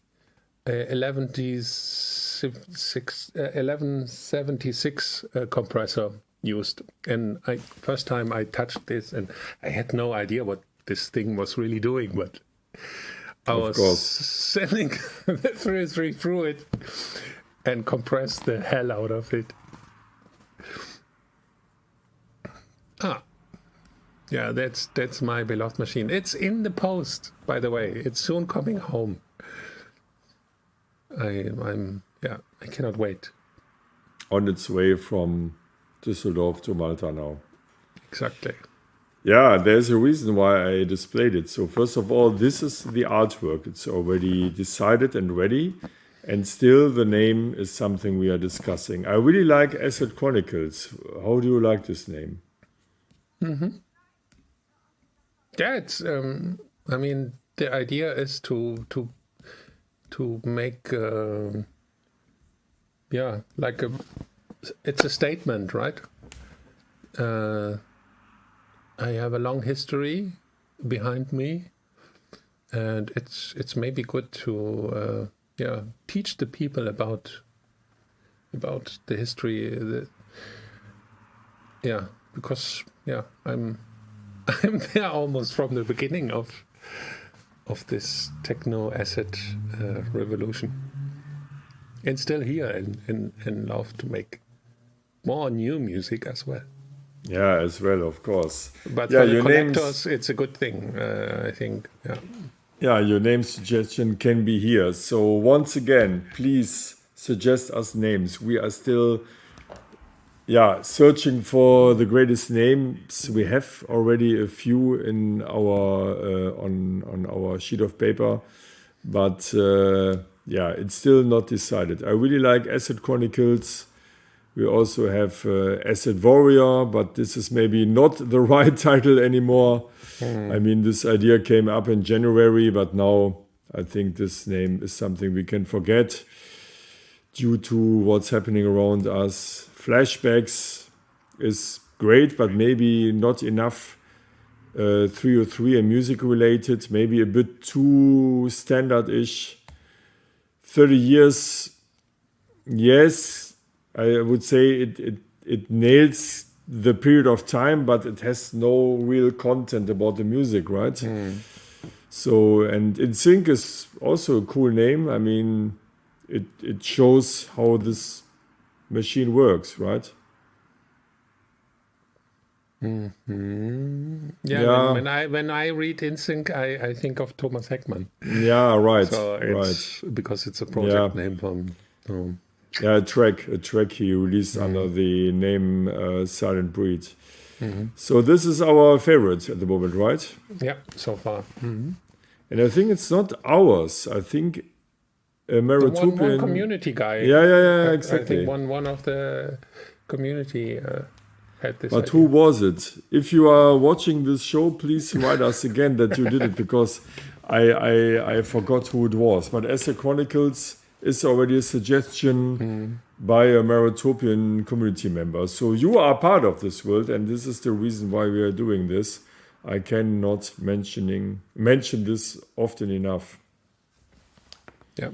1176 compressor used. And first time I touched this, and I had no idea what this thing was really doing, but I was sending the 303 through it and compressed the hell out of it. Yeah, that's my beloved machine. It's in the post, by the way. It's soon coming home. I cannot wait. On its way from Düsseldorf to Malta now. Exactly. Yeah, there's a reason why I displayed it. So first of all, this is the artwork. It's already decided and ready. And still the name is something we are discussing. I really like Acid Chronicles. How do you like this name? Yeah, it's. I mean, the idea is to to make, it's a statement, right? I have a long history behind me, and it's maybe good to teach the people about the history. Because I'm there almost from the beginning of this techno acid revolution, and still here and love to make more new music as well. Yeah, as well, of course. But for the collectors, it's a good thing, I think. Yeah, your name suggestion can be here. So once again, please suggest us names. We are still searching for the greatest names. We have already a few in our on our sheet of paper, but it's still not decided. I really like Acid Chronicles. We also have Acid Warrior, but this is maybe not the right title anymore. I mean, this idea came up in January, but now I think this name is something we can forget due to what's happening around us. Flashbacks is great, but maybe not enough 303 and music related, maybe a bit too standard-ish. 30 years, yes, I would say it nails the period of time, but it has no real content about the music, right? So, and In Sync is also a cool name. I mean, it shows how this machine works, right? When I read InSync, I think of Thomas Heckmann. Yeah, right. So it's because it's a project name from. A track he released under the name Silent Breed. So this is our favorite at the moment, right? Yeah, so far. And I think it's not ours. I think Marotopia. One community guy. Yeah, exactly. I think one of the community had this. But idea. who was it? If you are watching this show, please write us again that you did it, because I forgot who it was. But Acid Chronicles is already a suggestion by a Marotopian community member. So you are part of this world, and this is the reason why we are doing this. I cannot mention this often enough. Yeah.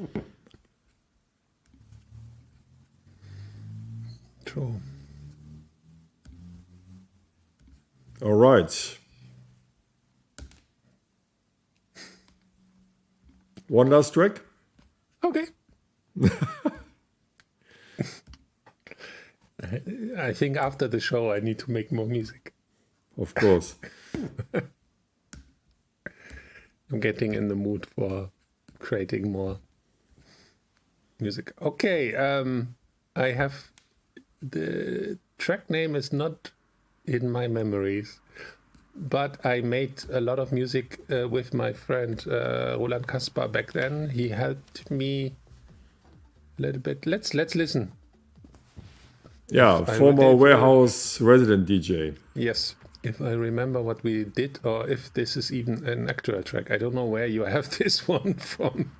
True. All right. One last track? Okay. I think after the show I need to make more music. Of course. I'm getting in the mood for creating more music. Okay, I have the track name is not in my memories, but I made a lot of music with my friend Roland Kaspar back then. He helped me a little bit. Let's listen. Yeah, former warehouse resident DJ. Yes, if I remember what we did, or if this is even an actual track. I don't know where you have this one from.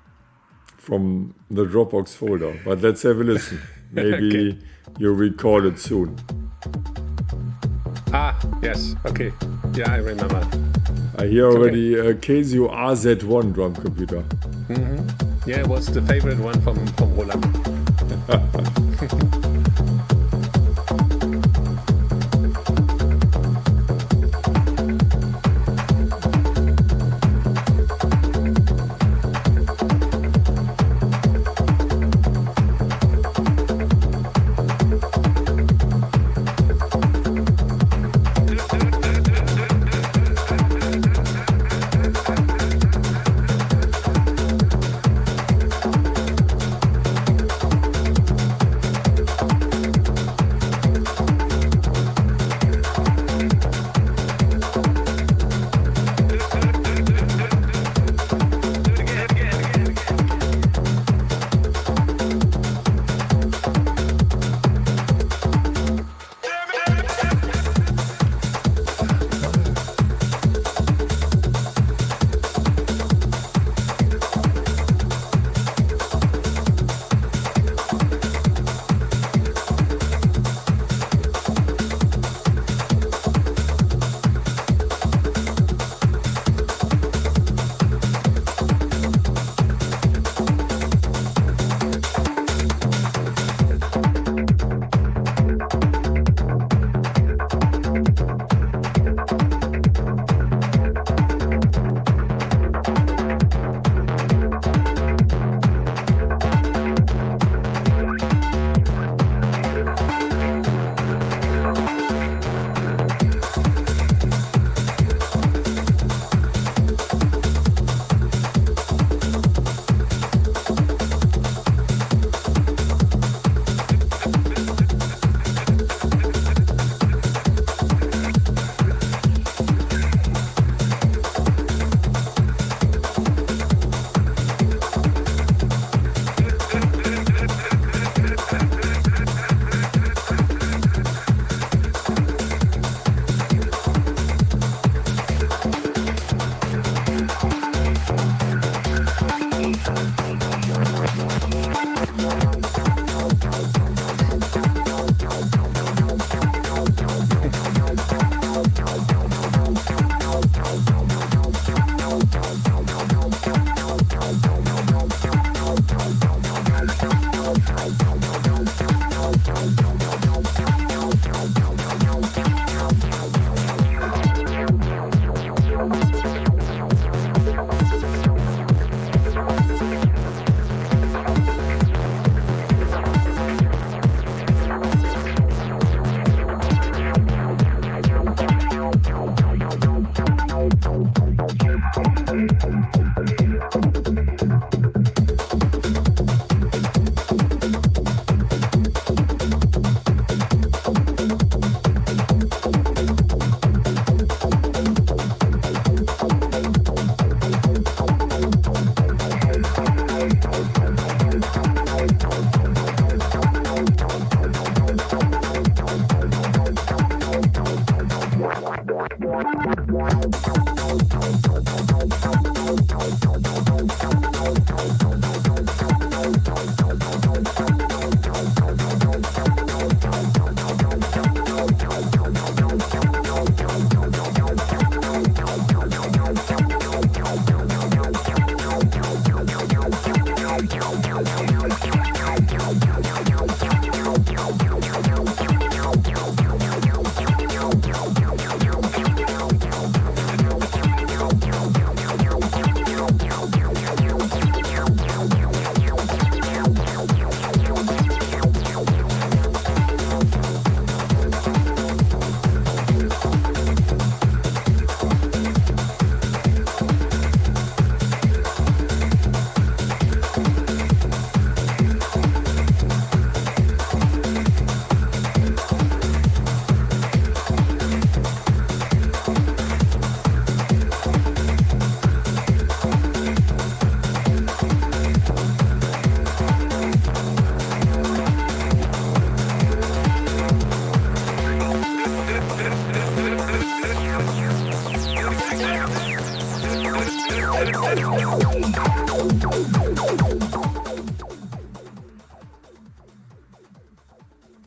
From the Dropbox folder, but let's have a listen. Maybe Okay. you'll record it soon. Ah, yes, okay. Yeah, I remember. I hear already a Casio RZ1 drum computer. Yeah, it was the favorite one from Roland.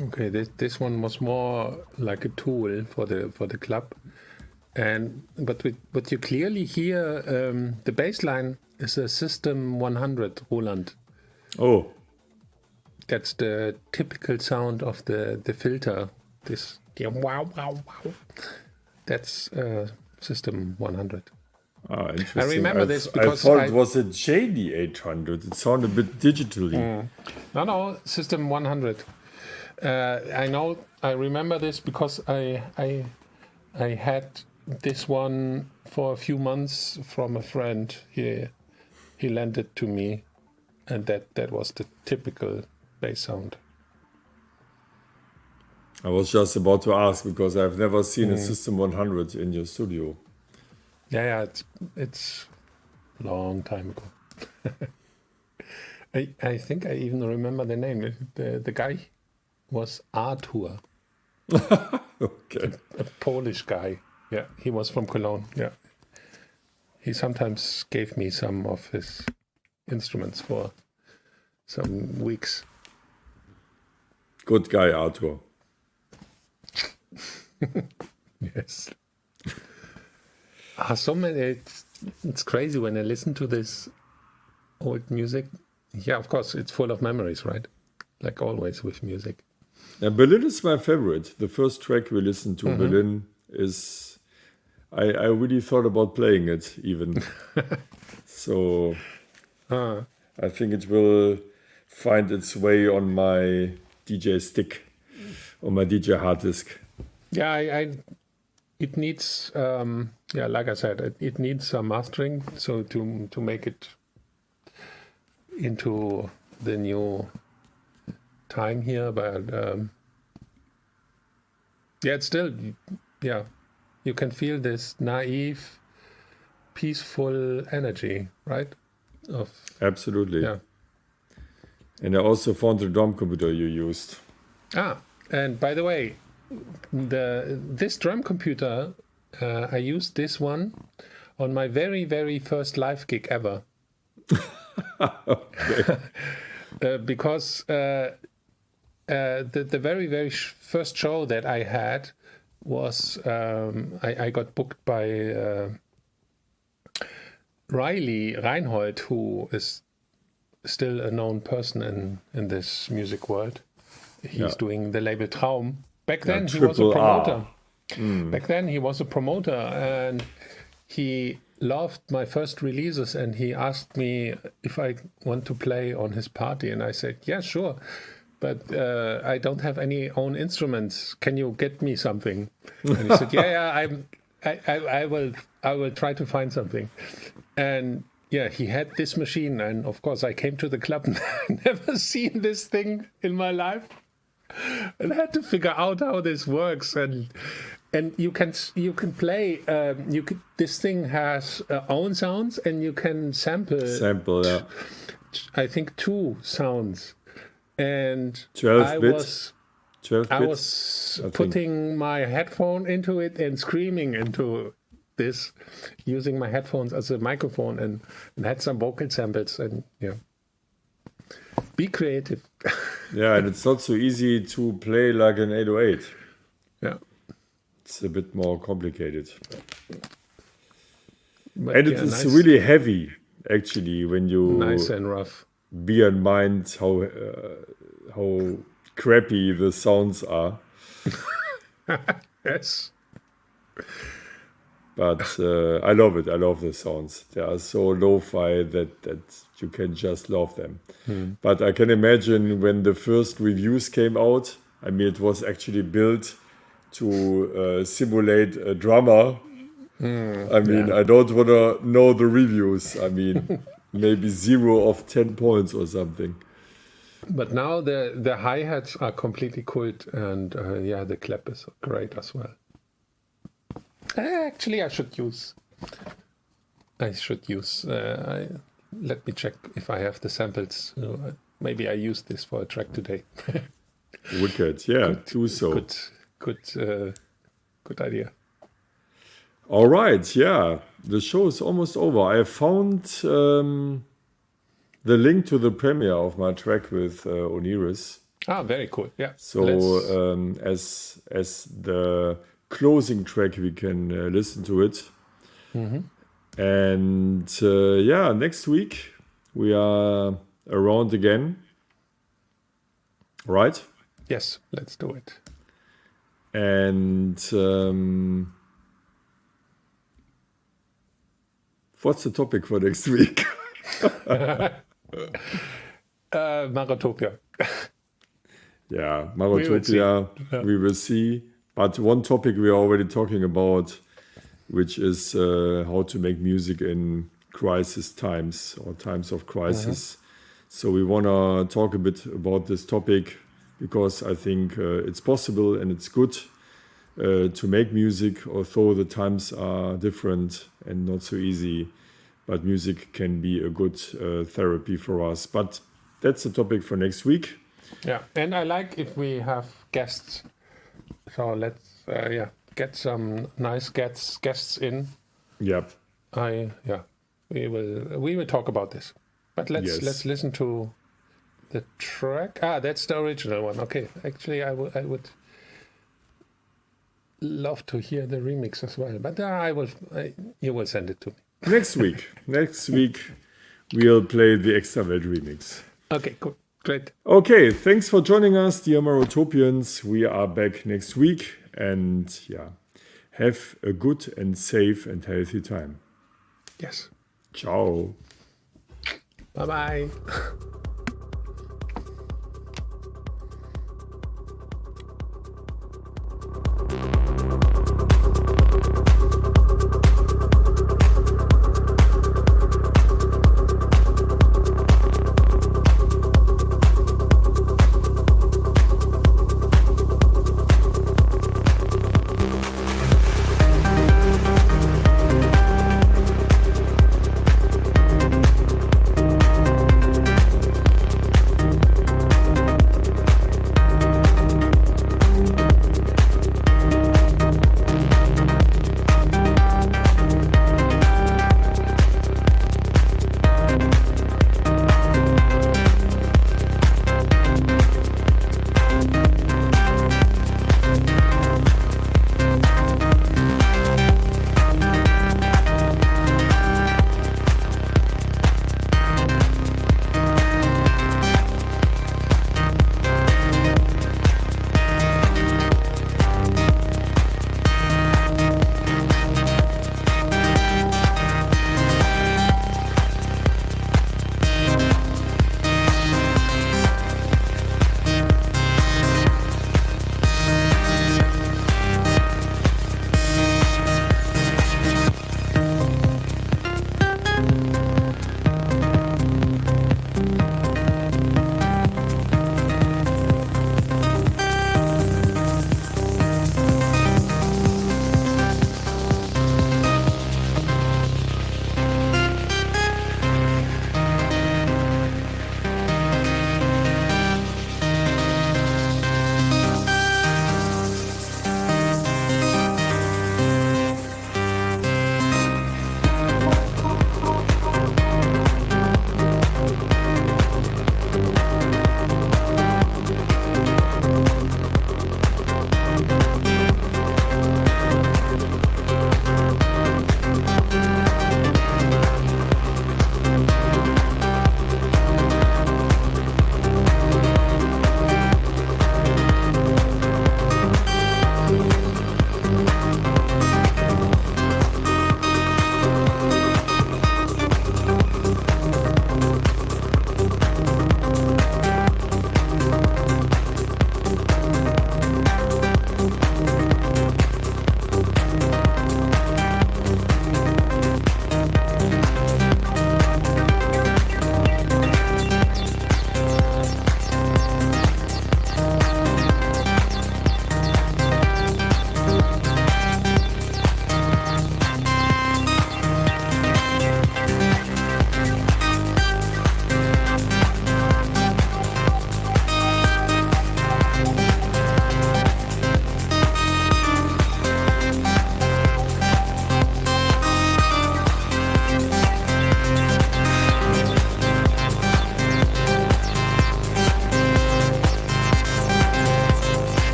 Okay, this one was more like a tool for the club, but you clearly hear the bass line is a System 100 Roland. Oh, That's the typical sound of the filter. This wow wow wow. That's System 100. interesting. I remember this I because thought it was a JD 800. It sounded a bit digitally. No, System 100. I remember this because I had this one for a few months from a friend. He lent it to me, and that was the typical bass sound. I was just about to ask because I've never seen a System 100 in your studio. Yeah, it's a long time ago. I think I even remember the name. The guy was Arthur, Okay. a Polish guy. Yeah, he was from Cologne. Yeah, he sometimes gave me some of his instruments for some weeks. Good guy, Arthur. Yes. So many. It's crazy when I listen to this old music. Yeah, of course, it's full of memories, right? Like always with music. And Berlin is my favorite. The first track we listened to, Berlin, is... I really thought about playing it, even. So I think it will find its way on my DJ stick, on my DJ hard disk. Yeah, it needs, like I said, it needs some mastering, so to make it into the new time here, but it's still, you can feel this naive, peaceful energy, right? Absolutely. Yeah. And I also found the drum computer you used. And by the way, this drum computer, I used this one on my very, very first live gig ever. Because the very, very first show that I had was I got booked by Riley Reinhold, who is still a known person in this music world. He's doing the label Traum. Back then he was a Triple R. promoter. Back then he was a promoter, and he loved my first releases, and he asked me if I want to play on his party, and I said, yeah, sure, but I don't have any own instruments. Can you get me something? And he said, I will try to find something. And yeah, he had this machine, and of course I came to the club and I never seen this thing in my life, and I had to figure out how this works. And you can play. This thing has own sounds, and you can sample. Yeah. I think 2 sounds, and 12 bits. I was putting my headphone into it and screaming into this, using my headphones as a microphone, and had some vocal samples, and be creative. Yeah, and it's not so easy to play like an 808. Yeah. It's a bit more complicated. But and it is really heavy, actually, when you nice and rough. Bear in mind how crappy the sounds are. Yes. But I love it. I love the sounds. They are so lo-fi that you can just love them. But I can imagine when the first reviews came out, I mean, it was actually built to simulate a drummer. I mean, I don't want to know the reviews. I mean, maybe 0 of 10 points or something. But now the hi-hats are completely cool, and the clap is great as well. Actually, I should use. Let me check if I have the samples. Maybe I use this for a track today. Wicked, yeah, do so. Good idea. All right, yeah, the show is almost over. I found the link to the premiere of my track with Oniris. Ah, very cool. Yeah. So as the closing track, we can listen to it. And next week we are around again, right? Yes, let's do it. And what's the topic for next week? Marotopia. Yeah, Marotopia, we will see. But one topic we are already talking about, which is how to make music in crisis times or times of crisis. So we want to talk a bit about this topic because I think it's possible and it's good to make music, although the times are different and not so easy. But music can be a good therapy for us. But that's the topic for next week. Yeah, and I like if we have guests. So let's get some nice guests in. Yep. We will talk about this. But let's listen to the track. Ah, that's the original one. Okay, actually I would love to hear the remix as well. But you will send it to me. Next week we'll play the Extra Welt remix. Okay, cool. Great. Okay, thanks for joining us, dear Marotopians. We are back next week, and have a good and safe and healthy time. Yes. Ciao. Bye-bye.